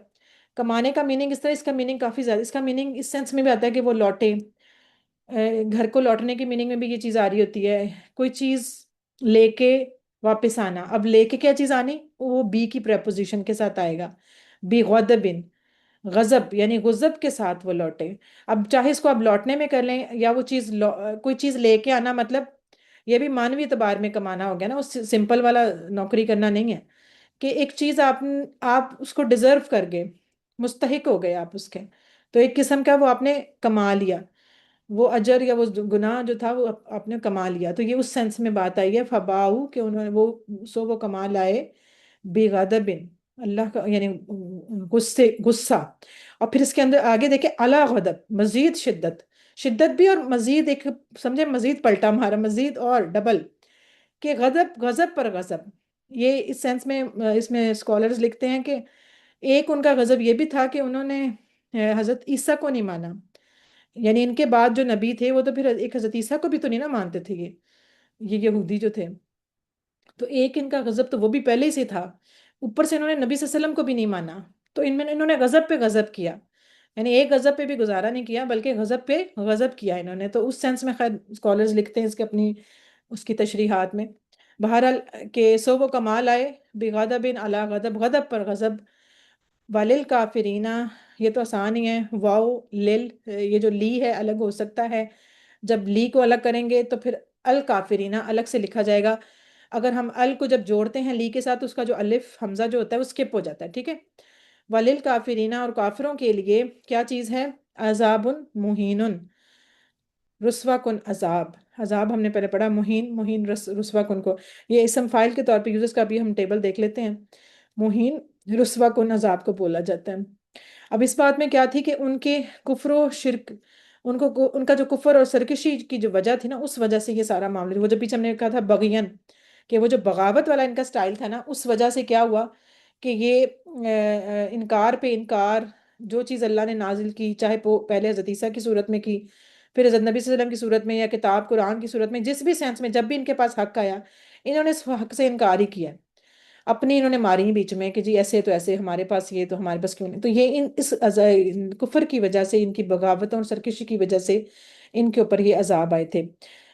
کمانے کا میننگ اس طرح، اس کا میننگ کافی زیادہ، اس کا میننگ اس سینس میں بھی آتا ہے کہ وہ لوٹے، گھر کو لوٹنے کی میننگ میں بھی یہ چیز آ رہی ہوتی ہے، کوئی چیز لے کے واپس آنا، اب لے کے کیا چیز آنی؟ وہ بی کی پریپوزیشن کے ساتھ آئے گا، بی غضبن، غضب یعنی غضب کے ساتھ وہ لوٹے، اب چاہے اس کو آپ لوٹنے میں کر لیں یا وہ چیز کوئی چیز لے کے آنا، مطلب یہ بھی مانوی اعتبار میں کمانا ہو گیا نا، اس سمپل والا نوکری کرنا نہیں ہے کہ ایک چیز آپ اس کو ڈیزرو کر گئے، مستحق ہو گئے آپ اس کے، تو ایک قسم کا وہ آپ نے کما لیا، وہ اجر یا وہ گناہ جو تھا وہ آپ نے کما لیا، تو یہ اس سینس میں بات آئی ہے، فباؤ کہ انہوں نے وہ کما لائے، بغضبن اللہ کا یعنی غصہ، اور پھر اس کے اندر آگے دیکھیں علی غضب مزید شدت، شدت بھی اور مزید ایک سمجھے مزید پلٹا ہمارا مزید اور ڈبل، کہ غضب پر غضب، یہ اس سینس میں اس میں اسکالرز لکھتے ہیں کہ ایک ان کا غضب یہ بھی تھا کہ انہوں نے حضرت عیسیٰ کو نہیں مانا، یعنی ان کے بعد جو نبی تھے وہ تو پھر ایک حضرت عیسیٰ کو بھی تو نہیں نا مانتے تھے یہ یہودی جو تھے، تو ایک ان کا غضب تو وہ بھی پہلے ہی سے تھا، اوپر سے انہوں نے نبی صلی اللہ علیہ وسلم کو بھی نہیں مانا، تو انہوں نے غضب پہ غضب کیا، یعنی ایک غضب پہ بھی گزارا نہیں کیا بلکہ غضب پہ غضب کیا انہوں نے، تو اس سینس میں خیر اسکالرز لکھتے ہیں اس کے اپنی اس کی تشریحات میں، بہرحال کہ سو وہ کمال آئے بغضب علی غضب، غضب پر غضب، ولل کافرینہ، یہ تو آسان ہی ہے، واو لل، یہ جو لی ہے الگ ہو سکتا ہے، جب لی کو الگ کریں گے تو پھر الکافرینہ الگ سے لکھا جائے گا، اگر ہم ال کو جب جوڑتے ہیں لی کے ساتھ اس کا جو الف حمزہ جو ہوتا ہے وہ اسکپ ہو جاتا ہے، ٹھیک ہے، ولل کافرینہ، اور کافروں کے لیے کیا چیز ہے، عذاب مہین، رسوا کن عذاب، عذاب ہم نے پہلے پڑھا، مہین، مہین رسوا کن کو یہ اسم فائل کے طور پہ یوزز کا بھی ہم ٹیبل دیکھ لیتے ہیں، مہین رسوا کن عذاب کو بولا جاتا ہے۔ اب اس بات میں کیا تھی کہ ان کے کفر و شرک، ان کا جو کفر اور سرکشی کی جو وجہ تھی نا، اس وجہ سے یہ سارا معاملہ، وہ جو پیچھے ہم نے کہا تھا بغین، کہ وہ جو بغاوت والا ان کا سٹائل تھا نا، اس وجہ سے کیا ہوا کہ یہ انکار پہ انکار، جو چیز اللہ نے نازل کی، چاہے پہلے حضرت عیسیٰ کی صورت میں کی، پھر حضرت نبی صلی اللہ علیہ وسلم کی صورت میں، یا کتاب قرآن کی صورت میں، جس بھی سینس میں جب بھی ان کے پاس حق آیا انہوں نے اس حق سے انکار ہی کیا، اپنی انہوں نے ماری بیچ میں کہ جی ایسے تو ایسے، ہمارے پاس یہ تو ہمارے پاس کیوں نہیں، تو یہ اس کفر کی وجہ سے، ان کی بغاوتوں اور سرکشی کی وجہ سے ان کے اوپر یہ عذاب آئے تھے،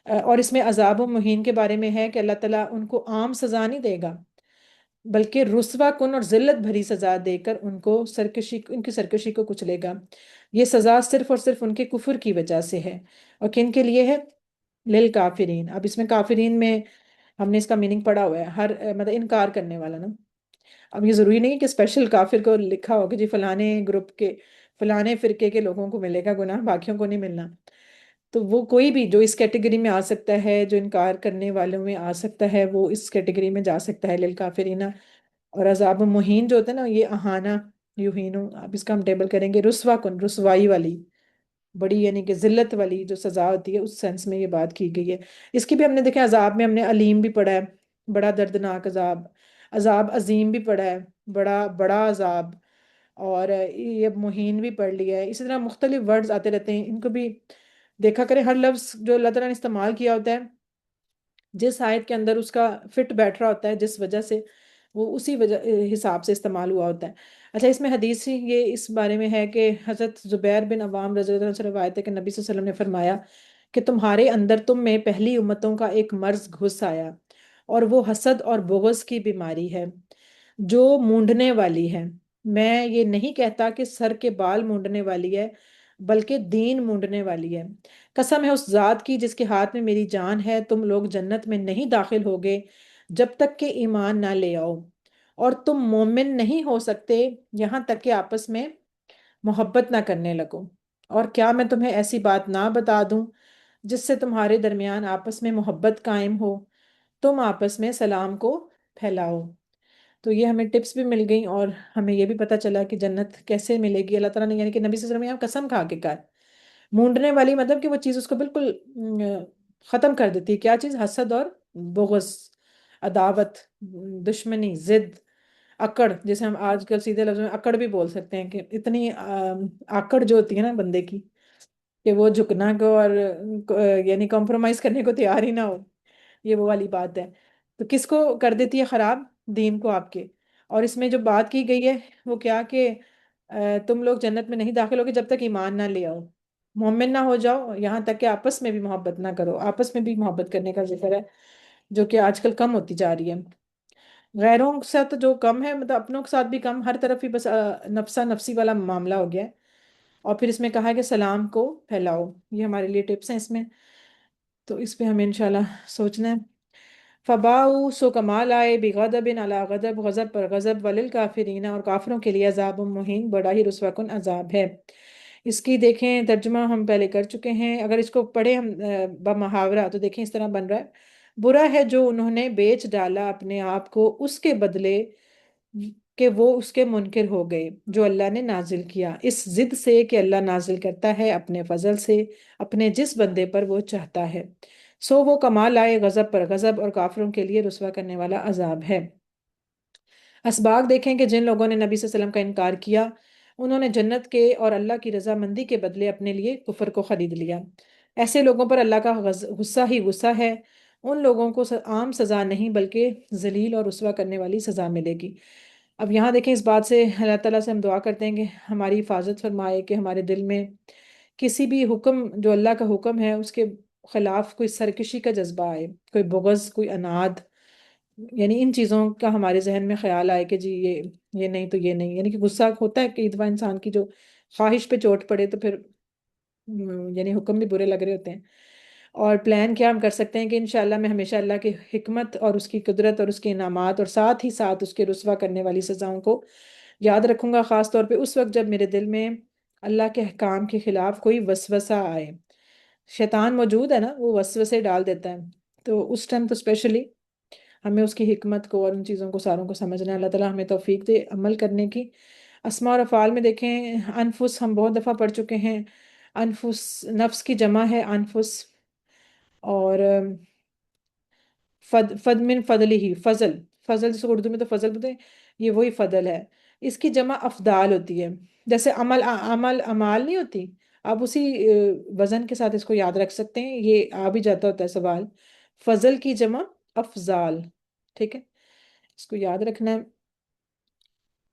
اور اس میں عذاب و مہین کے بارے میں ہے کہ اللہ تعالیٰ ان کو عام سزا نہیں دے گا بلکہ رسوا کن اور ذلت بھری سزا دے کر ان کی سرکشی کو کچلے گا، یہ سزا صرف اور صرف ان کے کفر کی وجہ سے ہے، اور کن کے لیے ہے، للکافرین، اب اس میں کافرین میں ہم نے اس کا میننگ پڑھا ہوا ہے، ہر مطلب انکار کرنے والا نا، اب یہ ضروری نہیں کہ اسپیشل کافر کو لکھا ہو کہ جی فلانے گروپ کے فلانے فرقے کے لوگوں کو ملے گا گناہ، باقیوں کو نہیں ملنا، تو وہ کوئی بھی جو اس کیٹیگری میں آ سکتا ہے، جو انکار کرنے والوں میں آ سکتا ہے، وہ اس کیٹیگری میں جا سکتا ہے، للکافرین، اور عذاب مہین جو ہوتا ہے نا، یہ اہانہ یوہینو، اب اس کا ہم ٹیبل کریں گے، رسوا کن، رسوائی والی، بڑی یعنی کہ ذلت والی جو سزا ہوتی ہے، اس سینس میں یہ بات کی گئی ہے، اس کی بھی ہم نے دیکھا عذاب میں ہم نے علیم بھی پڑھا ہے، بڑا دردناک عذاب، عذاب عظیم بھی پڑھا ہے، بڑا بڑا عذاب، اور یہ مہین بھی پڑھ لیا ہے، اسی طرح مختلف ورڈز آتے رہتے ہیں، ان کو بھی دیکھا کریں، ہر لفظ جو اللہ تعالیٰ نے استعمال کیا ہوتا ہے جس آیت کے اندر اس کا فٹ بیٹھ رہا ہوتا ہے، جس وجہ سے وہ اسی وجہ حساب سے استعمال ہوا ہوتا ہے۔ اچھا، اس میں حدیث یہ اس بارے میں ہے کہ حضرت زبیر بن عوام رضی اللہ عنہ سے روایت ہے کہ نبی صلی اللہ علیہ وسلم نے فرمایا کہ تمہارے اندر تم میں پہلی امتوں کا ایک مرض گھس آیا، اور وہ حسد اور بغض کی بیماری ہے جو مونڈنے والی ہے، میں یہ نہیں کہتا کہ سر کے بال مونڈنے والی ہے بلکہ دین مونڈنے والی ہے، قسم ہے اس ذات کی جس کے ہاتھ میں میری جان ہے، تم لوگ جنت میں نہیں داخل ہوگے جب تک کہ ایمان نہ لے آؤ، اور تم مومن نہیں ہو سکتے یہاں تک کہ آپس میں محبت نہ کرنے لگو، اور کیا میں تمہیں ایسی بات نہ بتا دوں جس سے تمہارے درمیان آپس میں محبت قائم ہو، تم آپس میں سلام کو پھیلاؤ، تو یہ ہمیں ٹپس بھی مل گئیں، اور ہمیں یہ بھی پتہ چلا کہ جنت کیسے ملے گی، اللہ تعالیٰ نے یعنی کہ نبی صلی اللہ علیہ وسلم نے یہاں قسم کھا کے کہا، مونڈنے والی مطلب کہ وہ چیز اس کو بالکل ختم کر دیتی ہے، کیا چیز، حسد اور بغض، عداوت، دشمنی، ضد، اکڑ، جیسے ہم آج کل سیدھے لفظ میں اکڑ بھی بول سکتے ہیں کہ اتنی آکڑ جو ہوتی ہے نا بندے کی کہ وہ جھکنا کو اور یعنی کمپرومائز کرنے کو تیار ہی نہ ہو، یہ وہ والی بات ہے، تو کس کو کر دیتی ہے خراب، دین کو آپ کے، اور اس میں جو بات کی گئی ہے وہ کیا کہ تم لوگ جنت میں نہیں داخل ہوگے جب تک ایمان نہ لے آؤ، مومن نہ ہو جاؤ یہاں تک کہ آپس میں بھی محبت نہ کرو، آپس میں بھی محبت کرنے کا ذکر ہے جو کہ آج کل کم ہوتی جا رہی ہے، غیروں کے ساتھ جو کم ہے مطلب اپنوں کے ساتھ بھی کم، ہر طرف ہی بس نفسا نفسی والا معاملہ ہو گیا ہے، اور پھر اس میں کہا ہے کہ سلام کو پھیلاؤ، یہ ہمارے لیے ٹپس ہیں اس میں، تو اس پہ ہمیں انشاءاللہ سوچنا ہے، فباؤ سو کمال آئے بغضب علی غضب، غضب پر غضب، وللکافرین، اور کافروں کے لیے عذاب مہین، بڑا ہی رسوا کن عذاب ہے، اس کی دیکھیں ترجمہ ہم پہلے کر چکے ہیں، اگر اس کو پڑھیں ہم بمحاورہ تو دیکھیں اس طرح بن رہا ہے، برا ہے جو انہوں نے بیچ ڈالا اپنے آپ کو اس کے بدلے کہ وہ اس کے منکر ہو گئے جو اللہ نے نازل کیا، اس ضد سے کہ اللہ نازل کرتا ہے اپنے فضل سے اپنے جس بندے پر وہ چاہتا ہے، سو وہ کمال آئے غضب پر غضب، اور کافروں کے لیے رسوا کرنے والا عذاب ہے۔ اسباق دیکھیں کہ جن لوگوں نے نبی صلی اللہ علیہ وسلم کا انکار کیا انہوں نے جنت کے اور اللہ کی رضامندی کے بدلے اپنے لیے کفر کو خرید لیا۔ ایسے لوگوں پر اللہ کا غصہ ہی غصہ ہے۔ ان لوگوں کو عام سزا نہیں بلکہ ذلیل اور رسوا کرنے والی سزا ملے گی۔ اب یہاں دیکھیں، اس بات سے اللہ تعالیٰ سے ہم دعا کرتے ہیں کہ ہماری حفاظت فرمائے کہ ہمارے دل میں کسی بھی حکم جو اللہ کا حکم ہے اس کے خلاف کوئی سرکشی کا جذبہ آئے، کوئی بغض، کوئی اناد، یعنی ان چیزوں کا ہمارے ذہن میں خیال آئے کہ جی یہ نہیں تو یہ نہیں، یعنی کہ غصہ ہوتا ہے کہ دفعہ انسان کی جو خواہش پہ چوٹ پڑے تو پھر یعنی حکم بھی برے لگ رہے ہوتے ہیں۔ اور پلان کیا ہم کر سکتے ہیں کہ انشاءاللہ میں ہمیشہ اللہ کی حکمت اور اس کی قدرت اور اس کے انعامات اور ساتھ ہی ساتھ اس کے رسوا کرنے والی سزاؤں کو یاد رکھوں گا، خاص طور پہ اس وقت جب میرے دل میں اللہ کے احکام کے خلاف کوئی وسوسہ آئے۔ شیطان موجود ہے نا، وہ وسوسے ڈال دیتا ہے، تو اس ٹائم تو اسپیشلی ہمیں اس کی حکمت کو اور ان چیزوں کو ساروں کو سمجھنا ہے۔ اللہ تعالیٰ ہمیں توفیق دے عمل کرنے کی۔ اسماء اور افعال میں دیکھیں، انفس ہم بہت دفعہ پڑھ چکے ہیں۔ انفس نفس کی جمع ہے انفس، اور فد من فضل ہی، فضل، فضل جس کو اردو میں تو فضل بولتے ہیں، یہ وہی فضل ہے۔ اس کی جمع افضال ہوتی ہے، جیسے عمل عمل امال نہیں ہوتی، آپ اسی وزن کے ساتھ اس کو یاد رکھ سکتے ہیں، یہ آ بھی جاتا ہوتا ہے سوال۔ فضل کی جمع افضال، ٹھیک ہے، اس کو یاد رکھنا ہے۔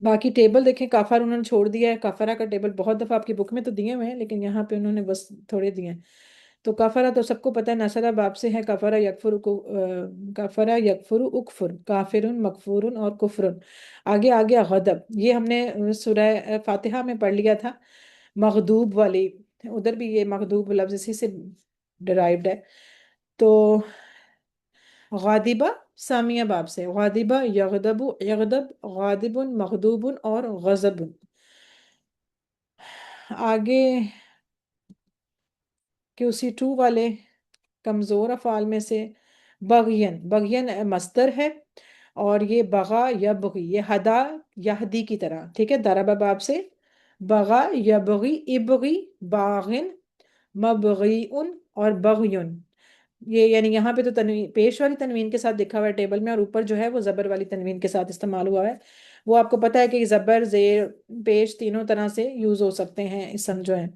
باقی ٹیبل دیکھیں، کافر انہوں نے چھوڑ دیا ہے۔ کافرہ کا ٹیبل بہت دفعہ آپ کی بک میں تو دیے ہوئے ہیں، لیکن یہاں پہ انہوں نے بس تھوڑے دیے ہیں۔ تو کافرہ تو سب کو پتہ ہے، نصرہ باب سے ہے، کافرہ یکفر کو کافرہ یکفر اکفر، کافرن مکفورن اور کفرن، آگے آگے غضب، یہ ہم نے سورہ فاتحہ میں پڑھ لیا تھا، مغضوب والی، ادھر بھی یہ مغضوب لفظ اسی سے ڈرائیوڈ ہے۔ تو غاضبہ سامیہ باب سے، غاضبہ یغضب، یغضب غاضب مغضوب اور غضب۔ آگے QC2 والے کمزور افعال میں سے بغین، بغین مصدر ہے، اور یہ بغا یبغی، یہ ہدا یہدی کی طرح، ٹھیک ہے، ضرب باب سے بغا یبغی، ابغی، باغن، مبغیون اور بغیون، یہ یعنی یہاں پہ تو تنوین پیش والی تنوین کے ساتھ لکھا ہوا ہے ٹیبل میں، اور اوپر جو ہے وہ زبر والی تنوین کے ساتھ استعمال ہوا ہے۔ وہ آپ کو پتا ہے کہ زبر، زیر، پیش تینوں طرح سے یوز ہو سکتے ہیں اسم جو ہیں۔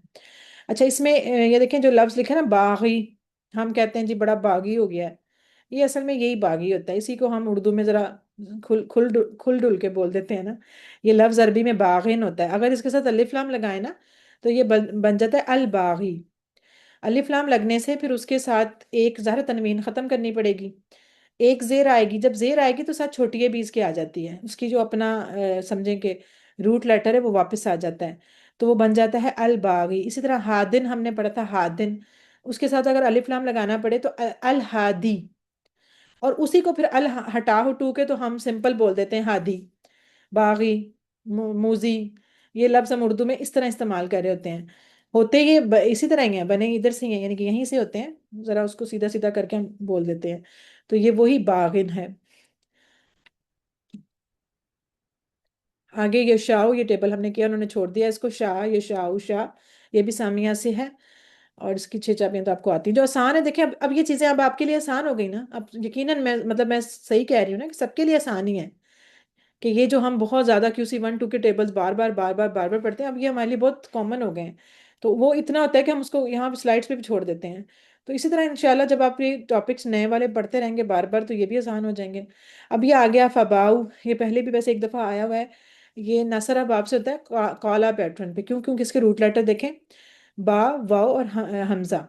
اچھا، اس میں یہ دیکھیں جو لفظ لکھا ہے نا باغی، ہم کہتے ہیں جی بڑا باغی ہو گیا ہے، یہ اصل میں یہی باغی ہوتا ہے، اسی کو ہم اردو میں ذرا کھل ڈل کے بول دیتے ہیں نا۔ یہ لفظ عربی میں باغین ہوتا ہے، اگر اس کے ساتھ الف لام لگائیں نا تو یہ بن جاتا ہے الباغی۔ الف لام لگنے سے پھر اس کے ساتھ ایک ظاہر تنوین ختم کرنی پڑے گی، ایک زیر آئے گی، جب زیر آئے گی تو ساتھ چھوٹی بھی اس کے آ جاتی ہے، اس کی جو اپنا سمجھیں کہ روٹ لیٹر ہے وہ واپس آ جاتا ہے، تو وہ بن جاتا ہے الباغی۔ اسی طرح ہادن ہم نے پڑھا تھا، ہادن، اس کے ساتھ اگر الف لام لگانا پڑے تو الہادی، اور اسی کو پھر ہٹا ہٹو کے تو ہم سمپل بول دیتے ہیں ہادی، باغی، موزی، یہ لفظ ہم اردو میں اس طرح استعمال کر رہے ہوتے ہیں، ہوتے یہ اسی طرح ہی ہیں، بنے ادھر سے ہی ہیں، یعنی کہ یہیں سے ہوتے ہیں، ذرا اس کو سیدھا سیدھا کر کے ہم بول دیتے ہیں، تو یہ وہی باغن ہے۔ آگے یشاؤ، یہ ٹیبل ہم نے کیا، انہوں نے چھوڑ دیا اس کو، شاہ، یشاؤ، شاہ، یہ بھی سامیہ سے ہے، اور اس کی 6 چابیاں تو آپ کو آتی ہیں جو آسان ہے۔ دیکھیں اب یہ چیزیں اب آپ کے لیے آسان ہو گئی نا، اب یقیناً میں مطلب میں صحیح کہہ رہی ہوں نا کہ سب کے لیے آسان ہی ہے، کہ یہ جو ہم بہت زیادہ QC1 2 کے ٹیبلز بار بار بار بار بار بار پڑھتے ہیں، اب یہ ہمارے لیے بہت کامن ہو گئے ہیں، تو وہ اتنا ہوتا ہے کہ ہم اس کو یہاں پہ سلائڈس پہ بھی چھوڑ دیتے ہیں۔ تو اسی طرح انشاءاللہ جب آپ یہ ٹاپکس نئے والے پڑھتے رہیں گے بار بار تو یہ بھی آسان ہو جائیں گے۔ اب یہ آ گیا فباؤ، یہ پہلے بھی ویسے ایک دفعہ آیا ہوا ہے، یہ نصرہ باب سے ہوتا ہے کالا پیٹرن پہ، کیوں؟ کیونکہ اس کے روٹ لیٹر دیکھیں، با، واو اور حمزہ،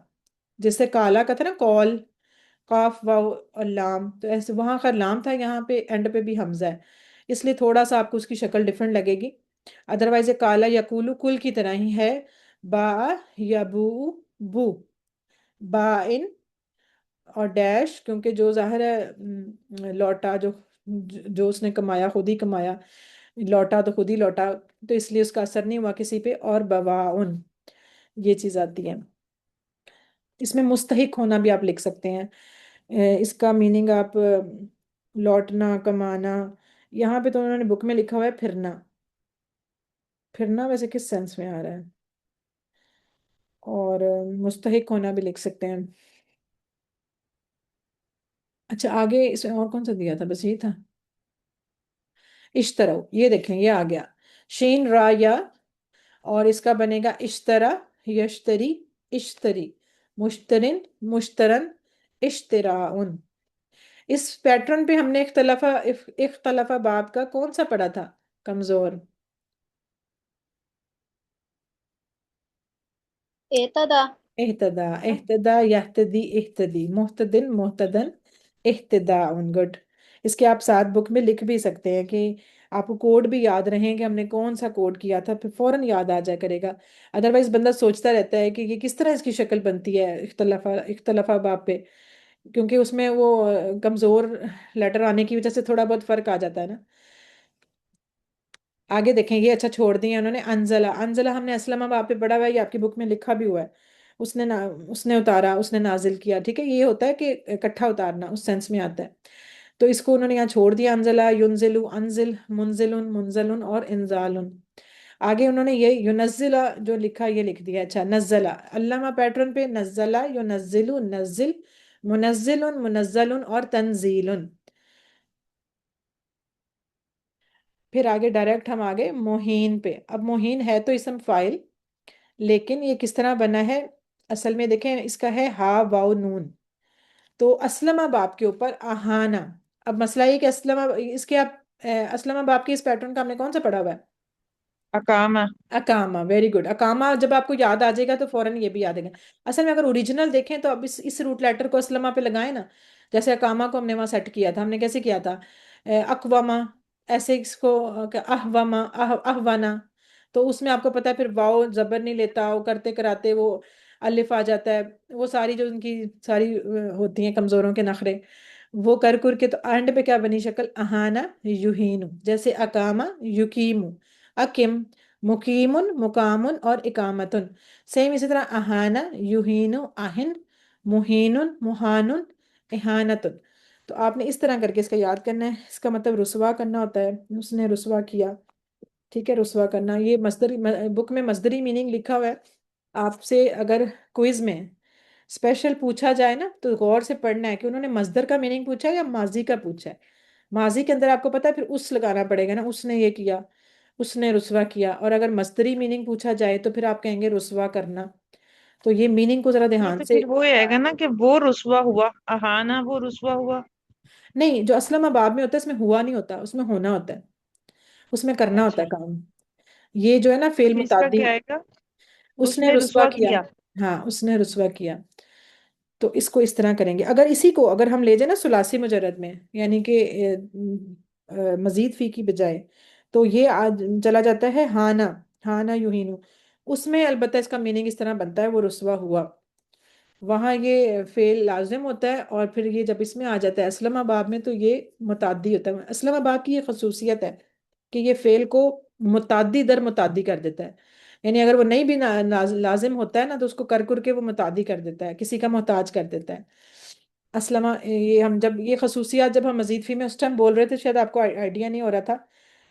جس سے کالا کا تھا نا کال، قاف واو اور لام، تو ایسے وہاں کا لام تھا، یہاں پہ اینڈ پہ بھی حمزہ ہے، اس لیے تھوڑا سا آپ کو اس کی شکل ڈیفرنٹ لگے گی، ادروائز یہ کالا یقولو کل کی طرح ہی ہے، با یبو، بو، با ان اور ڈیش، کیونکہ جو ظاہر ہے لوٹا، جو اس نے کمایا خود ہی کمایا، لوٹا تو خود ہی لوٹا، تو اس لیے اس کا اثر نہیں ہوا کسی پہ، اور بواؤن، یہ چیز آتی ہے۔ اس میں مستحق ہونا بھی آپ لکھ سکتے ہیں، اس کا میننگ آپ لوٹنا، کمانا، یہاں پہ تو انہوں نے بک میں لکھا ہوا ہے پھرنا، پھرنا ویسے کس سینس میں آ رہا ہے، اور مستحق ہونا بھی لکھ سکتے ہیں۔ اچھا، آگے اس میں اور کون سا دیا تھا؟ بس یہ تھا، اشترو، یہ دیکھیں یہ آ گیا، شین را یا اور اس کا بنے گا اشترا، یشتری، اشتری، مشترن، مشترن، اشتراؤن۔ اس پیٹرن پہ ہم نے اختلافہ باب کا کون سا پڑھا تھا کمزور؟ اعتدا اہتدا، اہتدا، یہتدی، اہتدی، محتدن، محتدن، اہتداء، گڈ۔ اس کے آپ ساتھ بک میں لکھ بھی سکتے ہیں کہ آپ کو کوڈ بھی یاد رہیں کہ ہم نے کون سا کوڈ کیا تھا، پھر فوراً یاد آ جائے کرے گا۔ ادروائز بندہ سوچتا رہتا ہے کہ یہ کس طرح اس کی شکل بنتی ہے اختلافہ باب پہ، کیونکہ اس میں وہ کمزور لیٹر آنے کی وجہ سے تھوڑا بہت فرق آ جاتا ہے نا۔ آگے دیکھیں، یہ اچھا چھوڑ دیا انہوں نے، انزلہ، انزلہ ہم نے اسلم باب پہ پڑھا ہوا ہے، یہ آپ کی بک میں لکھا بھی ہوا ہے۔ اس نے اتارا، اس نے نازل کیا، ٹھیک ہے، یہ ہوتا ہے کہ اکٹھا اتارنا، اس سینس میں آتا ہے۔ تو اس کو انہوں نے یہاں چھوڑ دیا، انزلہ، ینزلو، انزل، منزل، منزل اور انزال۔ آگے انہوں نے یہ ینزلہ جو لکھا یہ لکھ دیا، اچھا نزلہ، علامہ پیٹرن پہ نزلہ، ینزلو، نزل، منزل، منزل اور تنزیل۔ پھر آگے ڈائریکٹ ہم آگے موہین پہ۔ اب موہین ہے تو اسم فائل، لیکن یہ کس طرح بنا ہے؟ اصل میں دیکھیں، اس کا ہے ہا واو نون، تو اسلمہ باب کے اوپر آہانا۔ اب مسئلہ یہ کہ اس کے آپ اسلمہ باب کے اس پیٹرن کا ہم نے کون سا پڑھا ہوا ہے؟ اقامہ۔ اکاما، ویری گڈ، اکاما جب آپ کو یاد آ جائے گا تو فوراً یہ بھی یاد آئے گا۔ اصل میں اگر اوریجنل دیکھیں تو اب اس روٹ لیٹر کو اسلمہ پہ لگائیں نا، جیسے اکاما کو ہم نے وہاں سیٹ کیا تھا، ہم نے کیسے کیا تھا؟ اقواما، ایسے اس کو احواما، احوانا، تو اس میں آپ کو پتا ہے پھر واو زبر نہیں لیتا، وہ کرتے کراتے وہ الف آ جاتا ہے، وہ ساری جو ان کی ساری ہوتی ہیں کمزوروں کے نخرے، وہ کر کے تو اینڈ پہ کیا بنی شکل؟ اہانا یوہینو، جیسے اکاما، یقیمو، اکم، مقیمن، مقامن اور اقامتن، سیم اسی طرح اہانا، یوہینو، آہن، مہینن، مہانن، اہانتن۔ تو آپ نے اس طرح کر کے اس کا یاد کرنا ہے، اس کا مطلب رسوا کرنا ہوتا ہے، اس نے رسوا کیا، ٹھیک ہے، رسوا کرنا۔ یہ مصدری بک میں مصدری میننگ لکھا ہوا ہے، آپ سے اگر کوئز میں اسپیشل پوچھا جائے نا تو غور سے پڑھنا ہے کہ انہوں نے مصدر کا میننگ پوچھا ہے یا ماضی کا پوچھا ہے۔ ماضی کے اندر آپ کو پتا ہے پھر اس لگانا پڑے گا نا، اس نے یہ کیا، اس نے رسوا کیا، اور اگر مصدری میننگ پوچھا جائے تو پھر آپ کہیں گے رسوا کرنا۔ تو یہ میننگ کو ذرا یہ دھیان تو سے، پھر وہ آئے گا نا کہ وہ رسوا ہوا، اہانا وہ رسوا ہوا۔ نہیں، جو اسلم باب میں ہوتا ہے اس میں ہوا نہیں ہوتا، اس میں ہونا ہوتا ہے، اس میں کرنا ہوتا اچھا، ہے کام۔ یہ جو ہے نا تو فعل پھر اس کا متعدی، کیا آئے گا؟ اس اس نے نے رسوا رسوا کیا، کیا۔ ہاں اس نے رسوا کیا۔ تو اس کو اس طرح کریں گے، اگر اسی کو اگر ہم لے جائیں نا ثلاثی مجرد میں، یعنی کہ مزید فی کی بجائے، تو یہ آج چلا جاتا ہے ہانا، ہانا یوہینو، اس میں البتہ اس کا میننگ اس طرح بنتا ہے وہ رسوا ہوا، وہاں یہ فعل لازم ہوتا ہے، اور پھر یہ جب اس میں آ جاتا ہے اسلم باب میں تو یہ متعدی ہوتا ہے۔ اسلم باب کی یہ خصوصیت ہے کہ یہ فعل کو متعدی در متعدی کر دیتا ہے، یعنی اگر وہ نہیں بھی لازم ہوتا ہے نا تو اس کو کر کے وہ متعدی کر دیتا ہے، کسی کا محتاج کر دیتا ہے۔ اسلمہ، یہ ہم جب یہ خصوصیات جب ہم مزید فی میں اس ٹائم بول رہے تھے شاید آپ کو آئیڈیا نہیں ہو رہا تھا،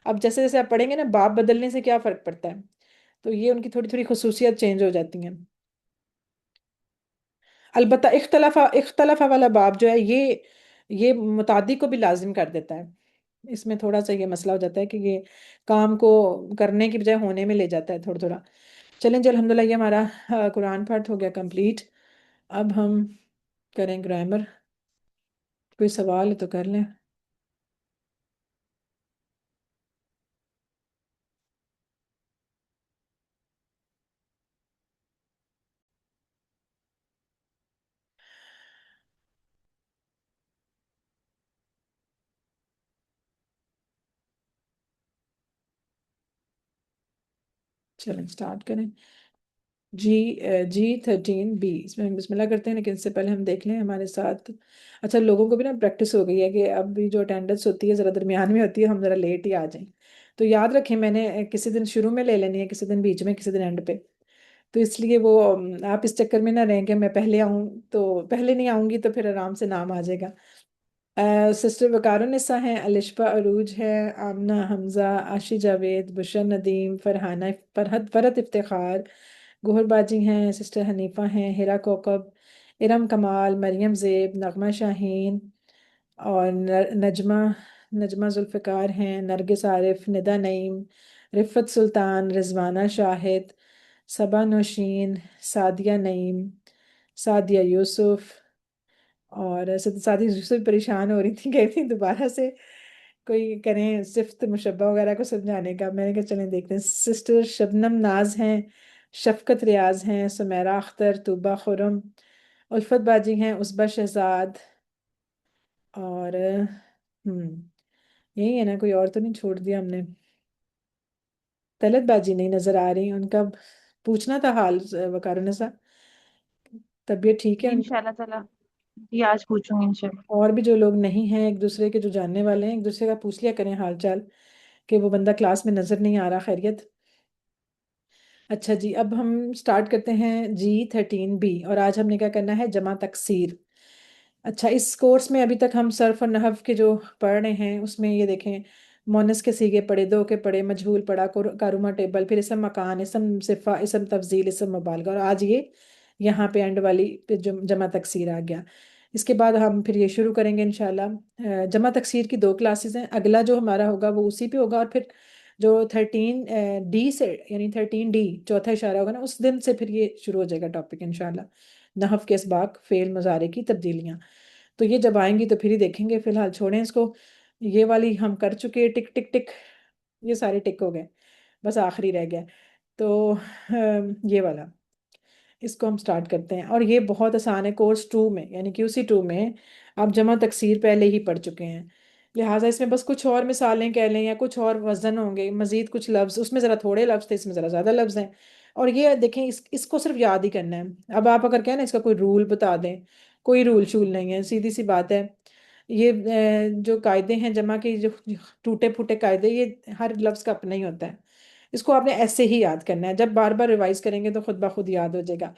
اب جیسے جیسے آپ پڑھیں گے نا باب بدلنے سے کیا فرق پڑتا ہے، تو یہ ان کی تھوڑی تھوڑی خصوصیات چینج ہو جاتی ہیں۔ البتہ اختلافہ والا باب جو ہے یہ متعدی کو بھی لازم کر دیتا ہے، اس میں تھوڑا سا یہ مسئلہ ہو جاتا ہے کہ یہ کام کو کرنے کی بجائے ہونے میں لے جاتا ہے تھوڑا تھوڑا۔ چلیں جی، الحمدللہ یہ ہمارا قرآن پارٹ ہو گیا کمپلیٹ۔ اب ہم کریں گرامر، کوئی سوال ہے تو کر لیں۔ چلیں سٹارٹ کریں۔ جی، G13B، اس میں ہم بسم اللہ کرتے ہیں، لیکن اس سے پہلے ہم دیکھ لیں ہمارے ساتھ، اچھا لوگوں کو بھی نا پریکٹس ہو گئی ہے کہ اب بھی جو اٹینڈنس ہوتی ہے ذرا درمیان میں ہوتی ہے، ہم ذرا لیٹ ہی آ جائیں، تو یاد رکھیں میں نے کسی دن شروع میں لے لینی ہے، کسی دن بیچ میں، کسی دن اینڈ پہ، تو اس لیے وہ آپ اس چکر میں نہ رہیں کہ میں پہلے آؤں، تو پہلے نہیں آؤں گی تو پھر آرام سے نام آ جائے گا۔ سسٹر وقار النساء ہیں، الشفا عروج ہے، آمنہ حمزہ، عاشی جاوید، بشر ندیم، فرحانہ، فرحت افتخار، گوہر باجی ہیں، سسٹر حنیفہ ہیں، ہیرا کوکب، ارم کمال، مریم زیب، نغمہ شاہین، اور نجمہ ذوالفقار ہیں، نرگس عارف، ندا نعیم، رفت سلطان، رضوانہ شاہد، صبا نوشین، سعدیہ نعیم، سعدیہ یوسف، اور سعدیہ یوسف پریشان ہو رہی تھی، کہہ رہی دوبارہ سے کوئی کریں صفت مشبہ وغیرہ کو سمجھانے کا. میں نے کہا چلیں دیکھتے ہیں. سسٹر شبنم ناز ہیں، شفقت ریاض ہیں، سمیرہ اختر، طوبہ خرم، الفت باجی ہیں، عصبہ شہزاد، اور یہی ہے نا، کوئی اور تو نہیں چھوڑ دیا ہم نے؟ طلعت باجی نہیں نظر آ رہی، ان کا پوچھنا تھا حال. وقار النساء طبیعت ٹھیک ہے جی ان کی؟ انشاءاللہ تعالیٰ، جی آج پوچھوں گی انشاءاللہ. اور بھی جو لوگ نہیں ہیں ایک دوسرے کے، جو جاننے والے ہیں، ایک دوسرے کا پوچھ لیا کریں حال چال، کہ وہ بندہ کلاس میں نظر نہیں آ رہا. خیریت؟ اچھا جی، اب ہم سٹارٹ کرتے ہیں G13B، اور آج ہم نے کیا کرنا ہے؟ جمع تکسیر. اچھا، اس کورس میں ابھی تک ہم صرف اور نحو کے جو پڑھ رہے ہیں، اس میں یہ دیکھیں، مونس کے صیغے پڑھے، دو کے پڑھے، مجہول پڑھا، کارما ٹیبل، پھر اسم مکان، اسم صفہ، اسم تفضیل، اسم مبالغہ، اور آج یہ یہاں پہ اینڈ والی پہ جمع تکسیر آ گیا. اس کے بعد ہم پھر یہ شروع کریں گے انشاءاللہ. جمع تکسیر کی 2 کلاسز ہیں. اگلا جو ہمارا ہوگا وہ اسی پہ ہوگا، اور پھر جو 13D سے، یعنی 13D چوتھا اشارہ ہوگا نا، اس دن سے پھر یہ شروع ہو جائے گا ٹاپک انشاءاللہ. نحو کے اسباق، فعل مضارع کی تبدیلیاں. تو یہ جب آئیں گی تو پھر ہی دیکھیں گے. فی الحال چھوڑیں اس کو. یہ والی ہم کر چکے، ٹک ٹک ٹک، یہ سارے ٹک ہو گئے، بس آخری رہ گیا. تو یہ والا، اس کو ہم سٹارٹ کرتے ہیں. اور یہ بہت آسان ہے. کورس 2 میں، یعنی QC2 میں آپ جمع تکسیر پہلے ہی پڑھ چکے ہیں، لہٰذا اس میں بس کچھ اور مثالیں کہہ لیں یا کچھ اور وزن ہوں گے، مزید کچھ لفظ، اس میں ذرا تھوڑے لفظ تھے، اس میں ذرا زیادہ لفظ ہیں. اور یہ دیکھیں، اس کو صرف یاد ہی کرنا ہے. اب آپ اگر کہیں نا اس کا کوئی رول بتا دیں، کوئی رول شول نہیں ہے، سیدھی سی بات ہے. یہ جو قاعدے ہیں جمع کے، جو ٹوٹے پھوٹے قاعدے، یہ ہر لفظ کا اپنا ہی ہوتا ہے. اس کو آپ نے ایسے ہی یاد کرنا ہے. جب بار بار ریوائز کریں گے تو خود بخود یاد ہو جائے گا.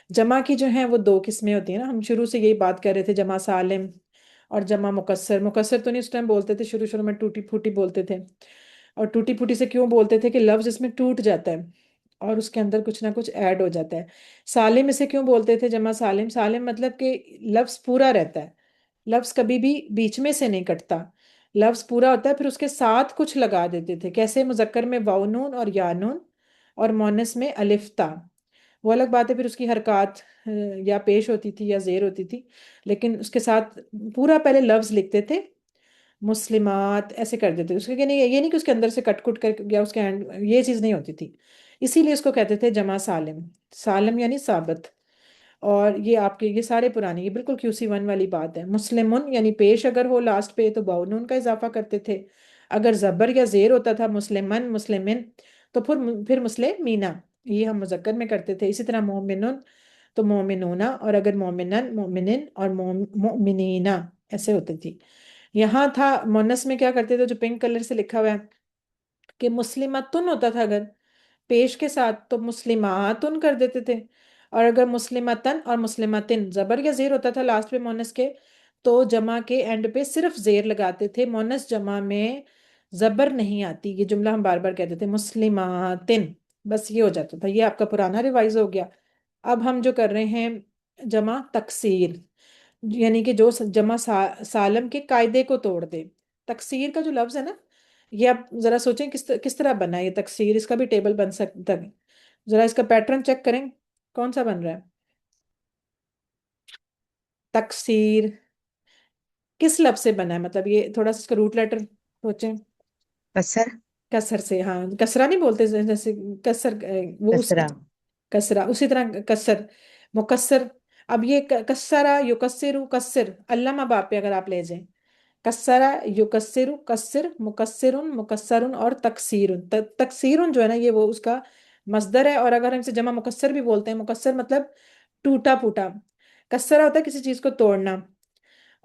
جمع کی جو ہیں وہ 2 قسمیں ہوتی ہیں نا. ہم شروع سے یہی بات کر رہے تھے، جمع سالم اور جمع مکسر. مکسر تو نہیں اس ٹائم بولتے تھے، شروع میں ٹوٹی پھوٹی بولتے تھے. اور ٹوٹی پھوٹی سے کیوں بولتے تھے؟ کہ لفظ اس میں ٹوٹ جاتا ہے اور اس کے اندر کچھ نہ کچھ ایڈ ہو جاتا ہے. سالم اسے کیوں بولتے تھے جمع سالم؟ سالم مطلب کہ لفظ پورا رہتا ہے، لفظ کبھی بھی بیچ میں سے نہیں کٹتا، لفظ پورا ہوتا ہے. پھر اس کے ساتھ کچھ لگا دیتے تھے، کیسے؟ مذکر میں واو نون اور یا نون، اور مونس میں الف تا. وہ الگ بات ہے، پھر اس کی حرکات یا پیش ہوتی تھی یا زیر ہوتی تھی، لیکن اس کے ساتھ پورا پہلے لفظ لکھتے تھے. مسلمات ایسے کر دیتے تھے. اس کے یہ نہیں کہ اس کے اندر سے کٹ کٹ کر یا اس کے یہ چیز نہیں ہوتی تھی. اسی لیے اس کو کہتے تھے جمع سالم. سالم یعنی ثابت. اور یہ آپ کے یہ سارے پرانے، یہ بالکل QC1 والی بات ہے. مسلمن یعنی پیش اگر ہو لاسٹ پہ تو باؤ نون کا اضافہ کرتے تھے. اگر زبر یا زیر ہوتا تھا، مسلمن، مسلمن، تو پھر مسلمینا، یہ ہم مذکر میں کرتے تھے. اسی طرح مومنن تو مومنونا، اور اگر مومنن، مومنن، اور مومنینا ایسے ہوتی تھی. یہاں تھا مونس میں کیا کرتے تھے، جو پنک کلر سے لکھا ہوا ہے، کہ مسلمتن ہوتا تھا اگر پیش کے ساتھ تو مسلماتن کر دیتے تھے. اور اگر مسلمتن اور مسلمتن زبر یا زیر ہوتا تھا لاسٹ پہ مونس کے، تو جمع کے اینڈ پہ صرف زیر لگاتے تھے. مونس جمع میں زبر نہیں آتی. یہ جملہ ہم بار بار کہتے تھے، مسلماتن، بس یہ ہو جاتا تھا. یہ آپ کا پرانا ریوائز ہو گیا. اب ہم جو کر رہے ہیں جمع تکسیر، یعنی کہ جو جمع سالم کے قاعدے کو توڑ دے. تکسیر کا جو لفظ ہے نا، یہ آپ ذرا سوچیں کس طرح بنا ہے یہ تکسیر. اس کا بھی ٹیبل بن سکتا ہے. ذرا اس کا پیٹرن چیک کریں، کون سا بن رہا ہے؟ تکسیر کس لفظ سے بنا ہے؟ مطلب یہ تھوڑا سا اس کا روٹ لیٹر سوچیں. کسر. کسر سے. ہاں، کسرہ نہیں بولتے، جیسے کسر، وہ اس کسرا. کسرہ. اسی طرح کسر، مکسر. اب یہ کسرہ یکسر، کسر علامہ باب پہ اگر آپ لے جائیں، کسرہ یکسر، کسر، مکسرن، مکسرن، اور تکسیرن. تکسیرن جو ہے نا، یہ وہ اس کا مصدر ہے. اور اگر ہم اسے جمع مکسر بھی بولتے ہیں، مکسر مطلب ٹوٹا پھوٹا. کسرہ ہوتا ہے کسی چیز کو توڑنا،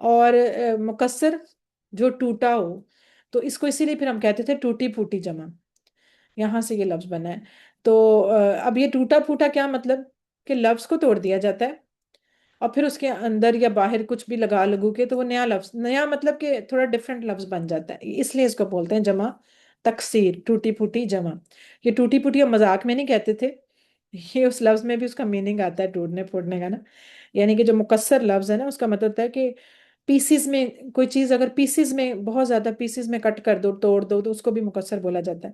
اور مکسر جو ٹوٹا ہو. تو اس کو اسی لیے پھر ہم کہتے تھے ٹوٹی پھوٹی جمع. یہاں سے یہ لفظ بنا ہے. تو اب یہ ٹوٹا پھوٹا کیا مطلب؟ کہ لفظ کو توڑ دیا جاتا ہے اور پھر اس کے اندر یا باہر کچھ بھی لگا لگو کے تو وہ نیا لفظ، نیا مطلب کہ تھوڑا ڈفرینٹ لفظ بن جاتا ہے. اس لیے اس کو بولتے ہیں جمع تکسیر، ٹوٹی پھوٹی جمع. یہ ٹوٹی پھوٹی ہم مذاق میں نہیں کہتے تھے، یہ اس لفظ میں بھی اس کا میننگ آتا ہے، ٹوٹنے پھوٹنے کا نا. یعنی کہ جو مکسر لفظ ہے نا، اس کا مطلب ہوتا ہے کہ پیسز میں کوئی چیز اگر پیسز میں بہت زیادہ پیسز میں کٹ کر دو، توڑ دو، تو اس کو بھی مکسر بولا جاتا ہے.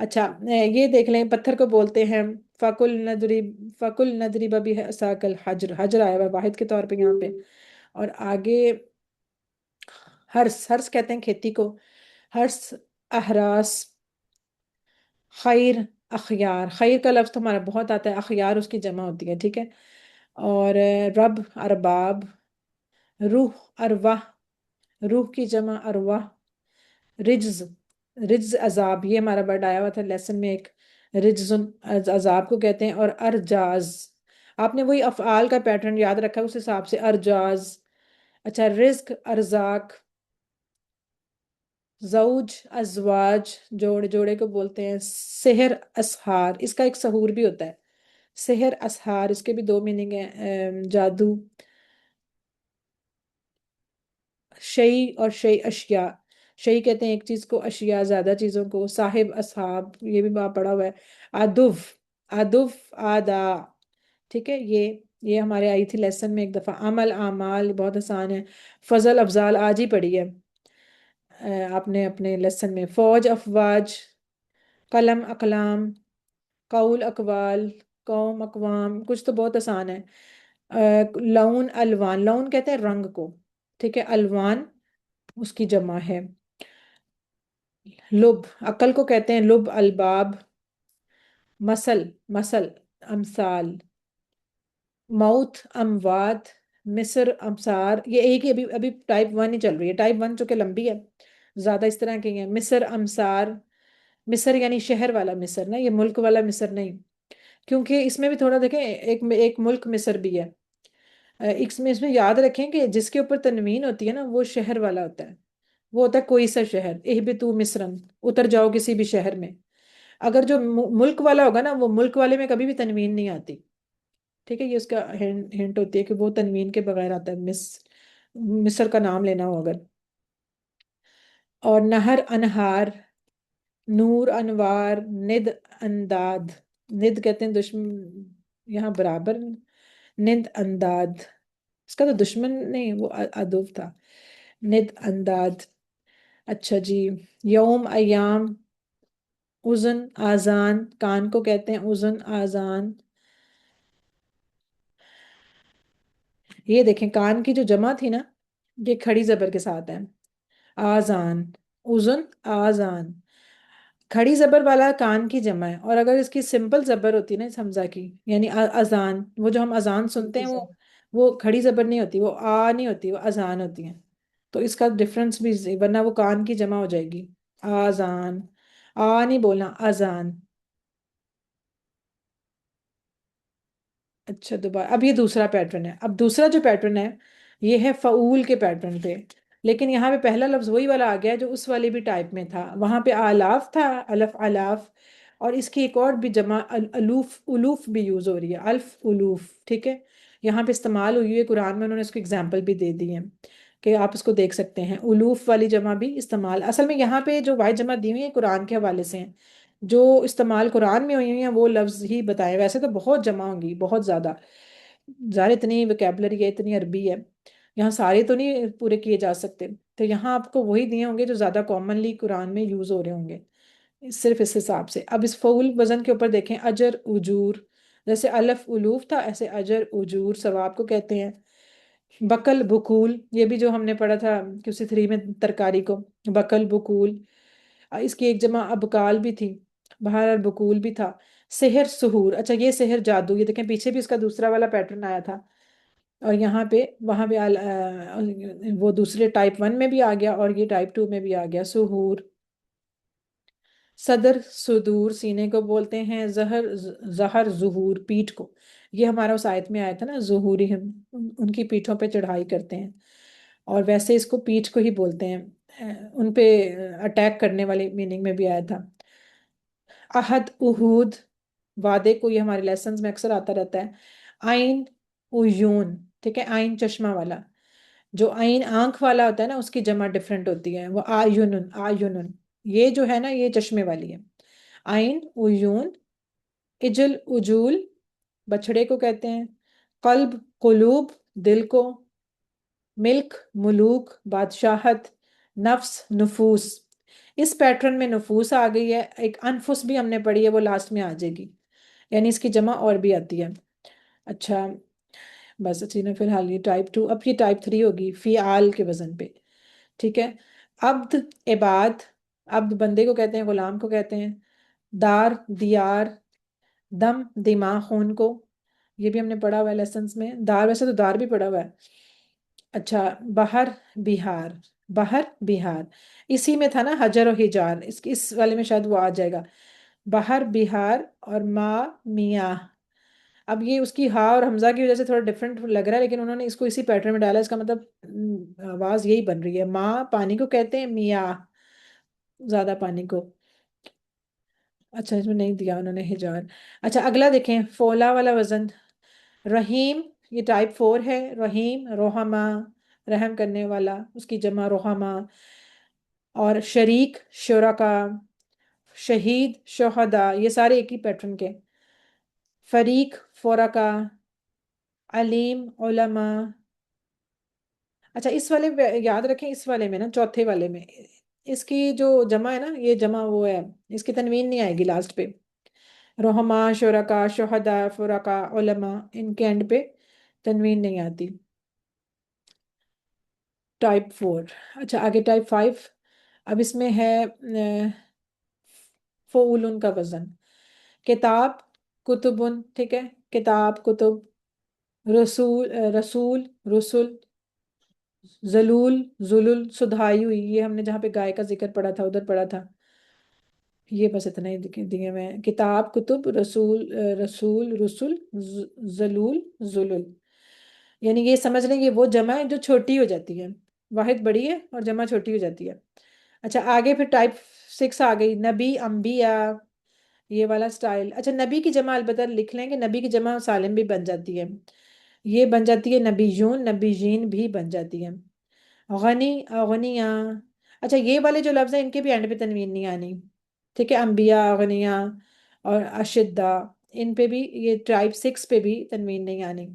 اچھا یہ دیکھ لیں، پتھر کو بولتے ہیں فکل ندری ببی ساکل حجر، حجر آیا ہوا واحد کے طور پہ یہاں پہ. اور آگے ہرس، ہرس کہتے ہیں کھیتی کو، ہرس احراس. خیر اخیار، خیر کا لفظ تو ہمارا بہت آتا ہے، اخیار اس کی جمع ہوتی ہے، ٹھیک ہے. اور رب ارباب، روح ارواح، روح کی جمع ارواح. رجز، رجز عذاب، یہ ہمارا برڈ آیا ہوا تھا لیسن میں ایک، رجز عذاب کو کہتے ہیں. اور ارجاز، آپ نے وہی افعال کا پیٹرن یاد رکھا اس حساب سے، ارجاز. اچھا رزق ارزاق. زوج ازواج، جوڑے، جوڑے کو بولتے ہیں. سحر اسحار، اس کا ایک سحور بھی ہوتا ہے، سحر اسحار، اس کے بھی دو میننگ ہیں، جادو. شیء اور شیء اشیاء، شیء کہتے ہیں ایک چیز کو، اشیاء زیادہ چیزوں کو. صاحب اصحاب، یہ بھی بات پڑا ہوا ہے. ادف، ادف آدا، ٹھیک ہے. یہ ہمارے آئی تھی لیسن میں ایک دفعہ. عمل اعمال بہت آسان ہے. فضل افضال آج ہی پڑھی ہے آپ نے اپنے لیسن میں. فوج افواج، قلم اقلام، قول اقوال، قوم اقوام، کچھ تو بہت آسان ہے. لون الوان، لون کہتے ہیں رنگ کو، ٹھیک ہے. الوان اس کی جمع ہے. لب، عقل کو کہتے ہیں لب. الباب، مثل، مثل امثال. موت اموات، مصر امصار. یہ ایک ہی ابھی ابھی ٹائپ 1 ہی چل رہی ہے، ٹائپ 1 چونکہ لمبی ہے، زیادہ اس طرح کی ہیں. مصر امصار، مصر یعنی شہر والا مصر نا، یہ ملک والا مصر نہیں، کیونکہ اس میں بھی تھوڑا دیکھیں ایک ملک مصر بھی ہے. اس میں یاد رکھیں کہ جس کے اوپر تنوین ہوتی ہے نا وہ شہر والا ہوتا ہے، وہ ہوتا ہے کوئی سا شہر. اہبطوا مصرن، اتر جاؤ کسی بھی شہر میں. اگر جو ملک والا ہوگا نا، وہ ملک والے میں کبھی بھی تنوین نہیں آتی، ٹھیک ہے. یہ اس کا ہنٹ ہوتی ہے کہ وہ تنوین کے بغیر آتا ہے، مصر کا نام لینا ہو اگر. اور نہر انہار، نور انوار، ند انداد. ند کہتے ہیں دشمن، یہاں برابر. ند انداد، اس کا تو دشمن نہیں، وہ عدو تھا. ند انداد. اچھا جی. یوم ایام، اذن آذان، کان کو کہتے ہیں اذن آذان. یہ دیکھیں کان کی جو جمع تھی نا، یہ کھڑی زبر کے ساتھ ہے. آذان، اذن آذان. کھڑی زبر والا کان کی جمع ہے، اور اگر اس کی سمپل زبر ہوتی ہے نا اس حمزہ کی، یعنی اذان، وہ جو ہم اذان سنتے ہیں وہ کھڑی زبر نہیں ہوتی، وہ نہیں ہوتی، وہ اذان ہوتی ہیں. تو اس کا ڈفرنس بھی، ورنہ وہ کان کی جمع ہو جائے گی. آذان، نہیں بولنا، اذان. اچھا دوبارہ، اب یہ دوسرا پیٹرن ہے. اب دوسرا جو پیٹرن ہے یہ ہے فعول کے پیٹرن پہ، لیکن یہاں پہ پہلا لفظ وہی والا آ گیا جو اس والی بھی ٹائپ میں تھا. وہاں پہ آلاف تھا، الف آلاف، اور اس کی ایک اور بھی جمع الوف، الوف بھی یوز ہو رہی ہے، الف الوف، ٹھیک ہے. یہاں پہ استعمال ہوئی ہے قرآن میں، انہوں نے اس کو اگزامپل بھی دے دی ہے کہ آپ اس کو دیکھ سکتے ہیں. الوف والی جمع بھی استعمال، اصل میں یہاں پہ جو واحد جمع دی ہوئی ہے قرآن کے حوالے سے ہیں، جو استعمال قرآن میں ہوئی ہیں وہ لفظ ہی بتائے. ویسے تو بہت جمع ہوں گی، بہت زیادہ، ظاہر اتنی ویکیبلری ہے، اتنی عربی ہے، یہاں سارے تو نہیں پورے کیے جا سکتے. تو یہاں آپ کو وہی دیے ہوں گے جو زیادہ کامنلی قرآن میں یوز ہو رہے ہوں گے، صرف اس حساب سے. اب اس فعول وزن کے اوپر دیکھیں، اجر اجور، جیسے الف الوف تھا ایسے اجر اجور ثواب کو کہتے ہیں. بکل بکول، یہ بھی جو ہم نے پڑھا تھا QC3 میں ترکاری کو، بکل بکول. اس کی ایک جمع ابکال بھی تھی، بہر بکول بھی تھا. سحر سحور، اچھا یہ سحر جادو، یہ دیکھیں پیچھے بھی اس کا دوسرا والا پیٹرن آیا تھا، اور یہاں پہ وہاں پہ وہ دوسرے ٹائپ 1 میں بھی آ گیا اور یہ ٹائپ 2 میں بھی آ گیا. سحور. صدر صدور، سینے کو بولتے ہیں. زہر ظہور، پیٹھ کو. یہ ہمارا اس آیت میں آیا تھا نا، ظہوری، ہم ان کی پیٹھوں پہ چڑھائی کرتے ہیں، اور ویسے اس کو پیٹھ کو ہی بولتے ہیں، ان پہ اٹیک کرنے والے میننگ میں بھی آیا تھا. عہد عہود، وعدے کو، یہ ہمارے لیسنز میں اکثر آتا رہتا ہے. عین عیون، ٹھیک ہے، عین چشمہ والا. جو عین آنکھ والا ہوتا ہے نا اس کی جمع ڈفرینٹ ہوتی ہے، وہ آیونن، آیونن. یہ جو ہے نا یہ چشمے والی ہے. عین عیون. اجل اجول، بچڑے کو کہتے ہیں. قلب قلوب، دل کو. ملک ملوک، بادشاہت. نفس نفوس. اس پیٹرن میں نفوس آ گئی ہے، ایک انفس بھی ہم نے پڑھی ہے، وہ لاسٹ میں آ جائے گی، یعنی اس کی جمع اور بھی آتی ہے۔ اچھا بس اچھی نا، فی الحال یہ ٹائپ 2، اب یہ ٹائپ 3 ہوگی فعال کے وزن پہ، ٹھیک ہے۔ عبد، عباد، عبد بندے کو کہتے ہیں، غلام کو کہتے ہیں۔ دار، دیار، دم، دماغ، خون کو، یہ بھی ہم نے پڑھا ہوا ہے لیسنس میں۔ دار، ویسے تو دار بھی پڑھا ہوا ہے۔ اچھا بحر، بہار، بحر، بہار، اسی میں تھا نا حجر و حجار، اس والے میں شاید وہ آ جائے گا، بحر، بہار اور ماں، میاں۔ اب یہ اس کی ہا اور حمزہ کی وجہ سے تھوڑا ڈفرینٹ لگ رہا ہے، لیکن انہوں نے اس کو اسی پیٹرن میں ڈالا، اس کا مطلب آواز یہی بن رہی ہے۔ ماں پانی کو کہتے ہیں، میاں زیادہ پانی کو۔ اچھا اس میں نہیں دیا انہوں نے حجار۔ اچھا اگلا دیکھیں، فولا والا وزن، رحیم، یہ ٹائپ 4 ہے۔ رحیم، روحما، رحم کرنے والا، اس کی جمع روحما۔ اور شریک، شرکا، شہید، شہدا، یہ سارے ایک ہی پیٹرن کے۔ فریق، فرقا، علیم، علماء۔ اچھا اس والے یاد رکھیں، اس والے میں نا چوتھے والے میں اس کی جو جمع ہے نا، یہ جمع وہ ہے، اس کی تنوین نہیں آئے گی لاسٹ پہ۔ رحما، شرکا، شہدا، فرقا، علماء، ان کے اینڈ پہ تنوین نہیں آتی۔ ٹائپ 4۔ اچھا آگے ٹائپ 5، اب اس میں ہے فعولن کا وزن۔ کتاب، کتبن، ٹھیک ہے، کتاب، کتب۔ رسول، رسول، رسل۔ ذلول، ذلل، سدھائی ہوئی، یہ ہم نے جہاں پہ گائے کا ذکر پڑھا تھا ادھر پڑھا تھا۔ یہ بس اتنا ہی دیے میں، کتاب، کتب، رسول، رسول، رسل، ذلول، ذلل۔ یعنی یہ سمجھ لیں یہ وہ جمع ہے جو چھوٹی ہو جاتی ہے، واحد بڑی ہے اور جمع چھوٹی ہو جاتی ہے۔ اچھا آگے پھر ٹائپ 6 آ گئی، نبی، انبیاء، یہ والا سٹائل۔ اچھا نبی کی جمع البتہ لکھ لیں کہ نبی کی جمع سالم بھی بن جاتی ہے، یہ بن جاتی ہے نبیون، نبیین بھی بن جاتی ہے۔ غنی، اغنیا۔ اچھا یہ والے جو لفظ ہیں ان کے بھی اینڈ پہ تنوین نہیں آنی، ٹھیک ہے، انبیاء، اغنیا اور اشدہ، ان پہ بھی یہ ٹائپ 6 پہ بھی تنوین نہیں آنی۔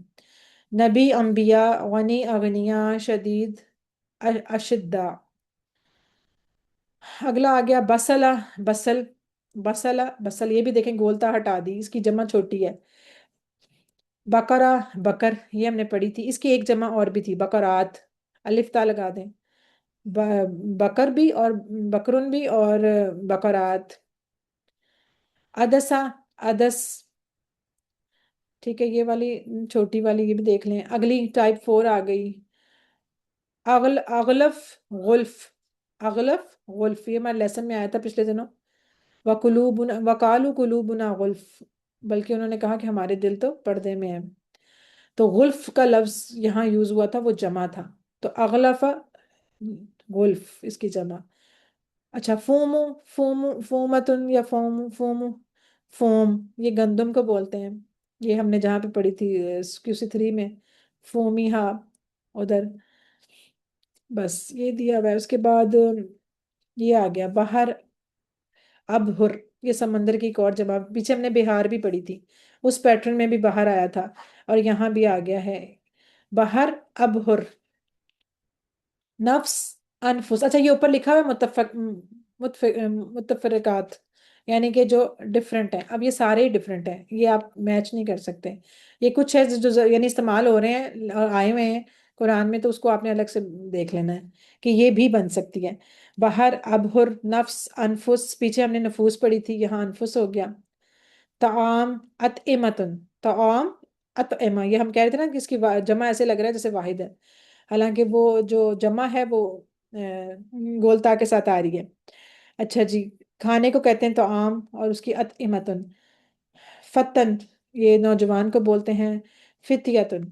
نبی، انبیاء، غنی، اغنیا، شدید، اشدہ۔ اگلا آ گیا بسلہ، بسل، بسلہ، بسل، یہ بھی دیکھیں گولتا ہٹا دی، اس کی جمع چھوٹی ہے۔ بقرہ، بکر، یہ ہم نے پڑھی تھی، اس کی ایک جمع اور بھی تھی، بقرات، الف تا لگا دیں، بکر بھی اور بکرن بھی اور بقرات۔ عدسہ، عدس، ٹھیک ہے، یہ والی چھوٹی والی یہ بھی دیکھ لیں۔ اگلی ٹائپ 4 آ گئی، اغلف، غلف، اغلف، غلف، یہ ہمارے لیسن میں آیا تھا پچھلے دنوں۔ وقلوبنا، وقالو قلوبنا غلف، بلکہ انہوں نے کہا کہ ہمارے دل تو پردے میں ہیں۔ تو غلف کا لفظ یہاں یوز ہوا تھا، وہ جمع تھا، تو اغلف، غلف اس کی جمع۔ اچھا فومو، فومو، فومتن یا فومو، فومو، فوم، یہ گندم کو بولتے ہیں، یہ ہم نے جہاں پہ پڑھی تھی QC3 میں، فومی ہا ادھر۔ بس یہ دیا ہوا ہے، اس کے بعد یہ آ گیا بحر، ابہر، یہ سمندر کی ایک اور جمع، پیچھے ہم نے بہار بھی پڑھی تھی، اس پیٹرن میں بھی بحر آیا تھا، اور یہاں بھی آ گیا ہے بحر، ابہر۔ نفس، انفس، اچھا یہ اوپر لکھا ہوا ہے متفرقات، یعنی کہ جو ڈفرینٹ ہیں، اب یہ سارے ہی ڈفرینٹ ہیں، یہ آپ میچ نہیں کر سکتے، یہ کچھ ہے جو یعنی استعمال ہو رہے ہیں اور آئے ہوئے ہیں قرآن میں، تو اس کو آپ نے الگ سے دیکھ لینا ہے کہ یہ بھی بن سکتی ہے۔ بحر، ابہر، نفس، انفس، پیچھے ہم نے نفوس پڑھی تھی، یہاں انفس ہو گیا۔ طعام، اطعمتن، طعام، اطعمہ، یہ ہم کہہ رہے تھے نا کہ اس کی جمع ایسے لگ رہا ہے جیسے واحد ہے، حالانکہ وہ جو جمع ہے وہ گولتا کے ساتھ آ رہی ہے۔ اچھا جی، کھانے کو کہتے ہیں طعام، اور اس کی اطعمتن۔ فتن، یہ نوجوان کو بولتے ہیں۔ فتیتن،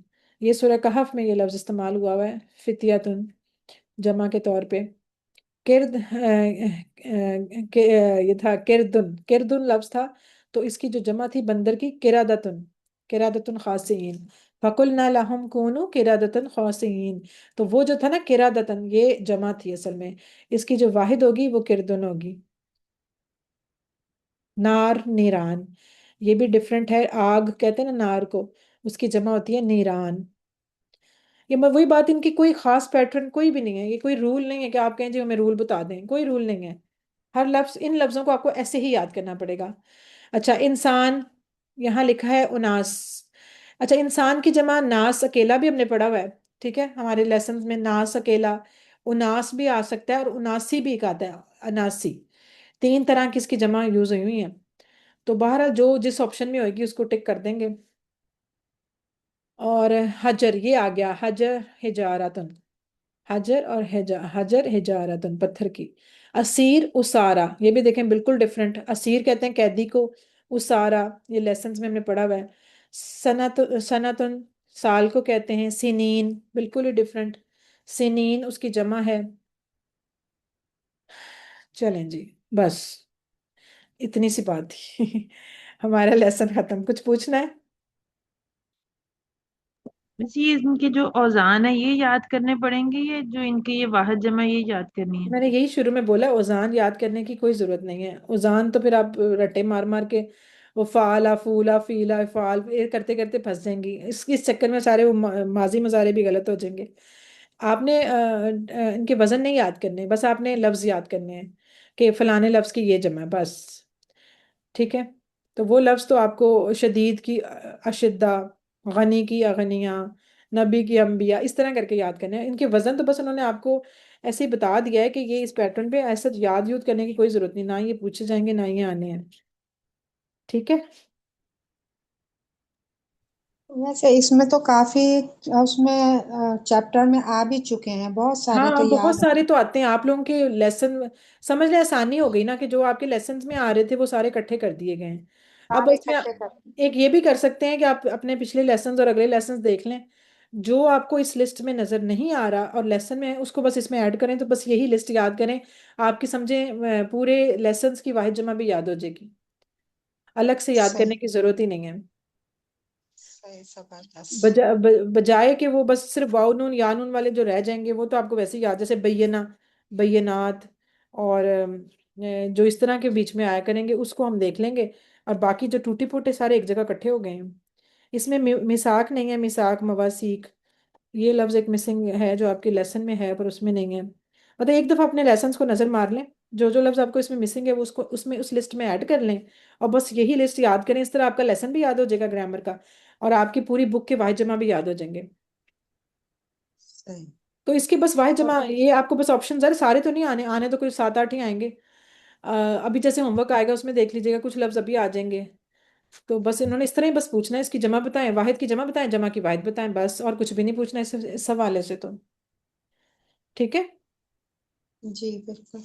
یہ سورہ کہف میں یہ لفظ استعمال ہوا ہوا ہے، فتیتن، جمع کے طور پہ۔ کرد، یہ تھا کردن، کردن لفظ تھا، تو اس کی جو جمع تھی بندر کی، کرادتن، کرادتن خاسئین، فَقُلْنَا لَهُمْ كُونُوا قِرَادَةً خَاسِئِينَ، تو وہ جو تھا نا قِرَادَةً، یہ جمع تھی اصل میں، اس کی جو واحد ہوگی وہ کردن ہوگی۔ نار، نیران، یہ بھی ڈیفرنٹ ہے، آگ کہتے ہیں نا نار کو، اس کی جمع ہوتی ہے نیران۔ یہ وہی بات، ان کی کوئی خاص پیٹرن کوئی بھی نہیں ہے، یہ کوئی رول نہیں ہے کہ آپ کہیں جی ہمیں رول بتا دیں، کوئی رول نہیں ہے، ہر لفظ، ان لفظوں کو آپ کو ایسے ہی یاد کرنا پڑے گا. اچھا انسان، یہاں لکھا ہے اناس. اچھا انسان کی جمع ناس اکیلا بھی ہم نے پڑھا ہوا ہے. ٹھیک ہے، ہمارے لیسنز میں ناس اکیلا، اناس بھی آ سکتا ہے، اور اناسی بھی ایک آتا ہے، اناسی. 3 طرح کی اس کی جمع یوز ہوئی ہوئی ہیں. تو بہرحال جو جس آپشن میں ہوئے گی اس کو ٹک کر دیں گے. اور حجر یہ آ گیا، حجر حجارتن، حجر اور حجر حجارتن پتھر کی. اسیر اسارا، یہ بھی دیکھیں بالکل ڈفرینٹ. اسیر کہتے ہیں قیدی کو، اسارا یہ لیسنز میں ہم نے پڑھا ہوا ہے. سنت سنتن سال کو کہتے ہیں. سنین بالکل ہی ڈفرینٹ، سنین اس کی جمع ہے. چلیں جی بس اتنی سی بات تھی. ہمارا لیسن ختم. کچھ پوچھنا ہے؟ بس یہ ان کے جو اوزان ہے یہ یاد کرنے پڑیں گے، یہ جو ان کی یہ واحد جمع یہ یاد کرنی ہے؟ میں نے یہی شروع میں بولا، اوزان یاد کرنے کی کوئی ضرورت نہیں ہے. اوزان تو پھر آپ رٹے مار مار کے وہ فعلا فولا فیلا فعال یہ کرتے کرتے پھنس جائیں گی. اس چکر میں سارے وہ ماضی مضارع بھی غلط ہو جائیں گے. آپ نے ان کے وزن نہیں یاد کرنے، بس آپ نے لفظ یاد کرنے ہیں کہ فلانے لفظ کی یہ جمع ہے بس. ٹھیک ہے، تو وہ لفظ تو آپ کو شدید کی اشدہ، غنی کی اغنیاں، نبی کی انبیاء، اس طرح کر کے یاد کرنے ہیں. ان کے وزن تو بس انہوں نے آپ کو ایسے ہی بتا دیا ہے کہ یہ اس پیٹرن پہ، ایسا یاد یود کرنے کی کوئی ضرورت نہیں. نہ یہ پوچھے جائیں گے نہ یہ آنے ہیں. ٹھیک ہے. ویسے اس میں تو کافی اس میں چیپٹر میں آ بھی چکے ہیں، بہت سارے ہاں تو بہت یاد سارے تو آتے ہیں. آپ لوگوں کے لیسن سمجھ لیں آسانی ہو گئی نا، کہ جو آپ کے لیسنز میں آ رہے تھے وہ سارے اکٹھے کر دیے گئے ہیں. اب سارے اس میں اکٹھے کر. ایک یہ بھی کر سکتے ہیں کہ آپ اپنے پچھلے لیسنز اور اگلے لیسنز دیکھ لیں. جو آپ کو اس لسٹ میں نظر نہیں آ رہا اور لیسن میں اس کو بس اس میں ایڈ کریں، تو بس یہی لسٹ یاد کریں. آپ کی سمجھیں پورے لیسنز کی واحد جمع بھی یاد ہو جائے گی. الگ سے یاد صحیح کرنے کی ضرورت ہی نہیں ہے. صحیح زبردست. بجائے کہ وہ بس صرف واو نون یا نون والے جو رہ جائیں گے وہ تو آپ کو ویسے ہی یاد، جیسے بینہ، بینات، اور جو اس طرح کے بیچ میں آیا کریں گے اس کو ہم دیکھ لیں گے. اور باقی جو ٹوٹی پھوٹے سارے ایک جگہ اکٹھے ہو گئے ہیں. اس میں میثاق نہیں ہے، میثاق مواسیق یہ لفظ ایک مسنگ ہے جو آپ کے لیسن میں ہے پر اس میں نہیں ہے. مطلب ایک دفعہ اپنے لیسنس کو نظر مار لیں، جو جو لفظ آپ کو اس میں مسنگ ہے وہ اس کو اس لسٹ میں ایڈ کر لیں، اور بس یہی لسٹ یاد کریں. اس طرح آپ کا لیسن بھی یاد ہو جائے گا گرامر کا، اور آپ کی پوری بک کے واحد جمع بھی یاد ہو جائیں گے. صحیح. تو اس کی بس واحد جمع یہ آپ کو بس آپشن سارے تو نہیں آنے، آنے تو کوئی 7 8 ہی آئیں گے. ابھی جیسے ہوم ورک آئے گا اس میں دیکھ لیجیے گا، کچھ لفظ ابھی آ جائیں گے. تو بس انہوں نے اس طرح ہی بس پوچھنا ہے اس کی جمع بتائیں، واحد کی جمع بتائیں، جمع کی واحد بتائیں، بس اور کچھ بھی نہیں پوچھنا اس حوالے سے. تو ٹھیک ہے. جی بالکل.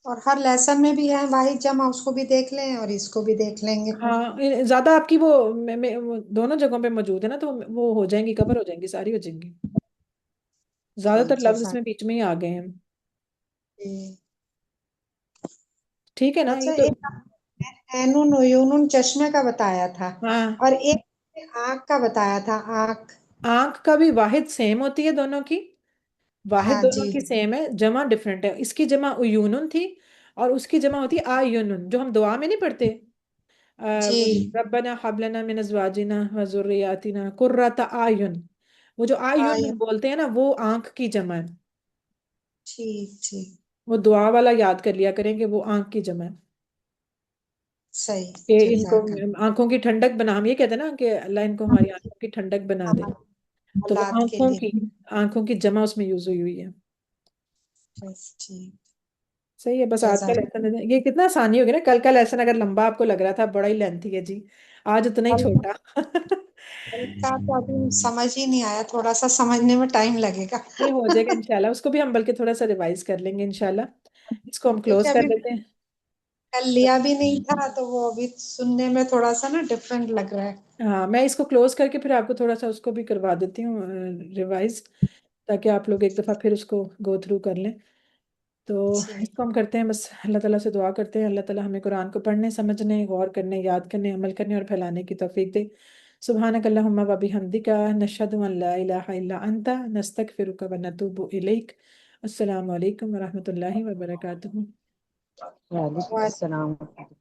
اور ہر لیسن میں بھی ہے واحد جمع، اس کو بھی دیکھ لیں اور اس کو بھی دیکھ لیں گے. ہاں زیادہ آپ کی وہ وہ دونوں جگہوں پہ موجود ہے نا، تو وہ ہو جائیں گی، کور ہو جائیں گی، ساری ہو جائیں گی. زیادہ صحیح تر لفظ اس جزاک. میں بیچ میں ہی آ گئے ہیں. جی. ٹھیک ہے نا اچھا یہ تو. ایک اینون یونون چشمے کا بتایا تھا، ہاں اور ایک آنکھ کا بتایا تھا. آنکھ. آنکھ کا بھی واحد سیم ہوتی ہے دونوں کی، واحد ہاں دونوں جی کی سیم ہے، جمع ڈفرینٹ ہے. اس کی جمع عیونن تھی اور اس کی جمع ہوتی ہے آیونن، جو ہم دعا میں نہیں پڑھتے. جی. ربنا حب لنا من ازواجنا وذریاتنا قرۃ اعین، وہ جو آئے. آیونن بولتے ہیں نا وہ آنکھ کی جمع ہے. ٹھیک ٹھیک. وہ دعا والا یاد کر لیا کریں کہ وہ آنکھ کی جمع ہے. صحیح کہ ان کو جزاک آنکھوں کی ٹھنڈک بنا، ہم یہ کہتے ہیں نا کہ اللہ ان کو ہماری آنکھوں کی ٹھنڈک بنا دے. اللہ. تو وہ اولاد کے لیے. آنکھوں کی جمع اس میں یوز ہوئی ہوئی ہے. بس ٹھیک. صحیح ہے. بس آج کا جزاک. لیسن یہ کتنا آسانی ہو گیا نا. کل کا لیسن اگر لمبا آپ کو لگ رہا تھا، بڑا ہی لینتھی ہے جی، آج اتنا ہی چھوٹا. کا تو ابھی سمجھ ہی نہیں آیا، تھوڑا سا سمجھنے میں ٹائم لگے گا. یہ ہو جائے گا انشاءاللہ. اس کو بھی ہم بلکہ تھوڑا سا ریوائز کر لیں گے انشاءاللہ. اس کو ہم کیونکہ کلوز کر ابھی لیتے ہیں. کل لیا بھی نہیں تھا تو وہ ابھی سننے میں تھوڑا سا نا ڈفرینٹ لگ رہا ہے. ہاں میں اس کو کلوز کر کے پھر آپ کو تھوڑا سا اس کو بھی کروا دیتی ہوں ریوائز، تاکہ آپ لوگ ایک دفعہ پھر اس کو گو تھرو کر لیں. تو جی. اس کو ہم کرتے ہیں، بس اللہ تعالیٰ سے دعا کرتے ہیں اللہ تعالیٰ ہمیں قرآن کو پڑھنے، سمجھنے، غور کرنے، یاد کرنے، عمل کرنے اور پھیلانے کی توفیق دے. سبحانک اللہم و بحمدک نشہد ان لا الہ الا انت نستغفرک و نتوب الیک. السلام علیکم ورحمۃ اللہ وبرکاتہ. وعلیکم وعلیکم السلام.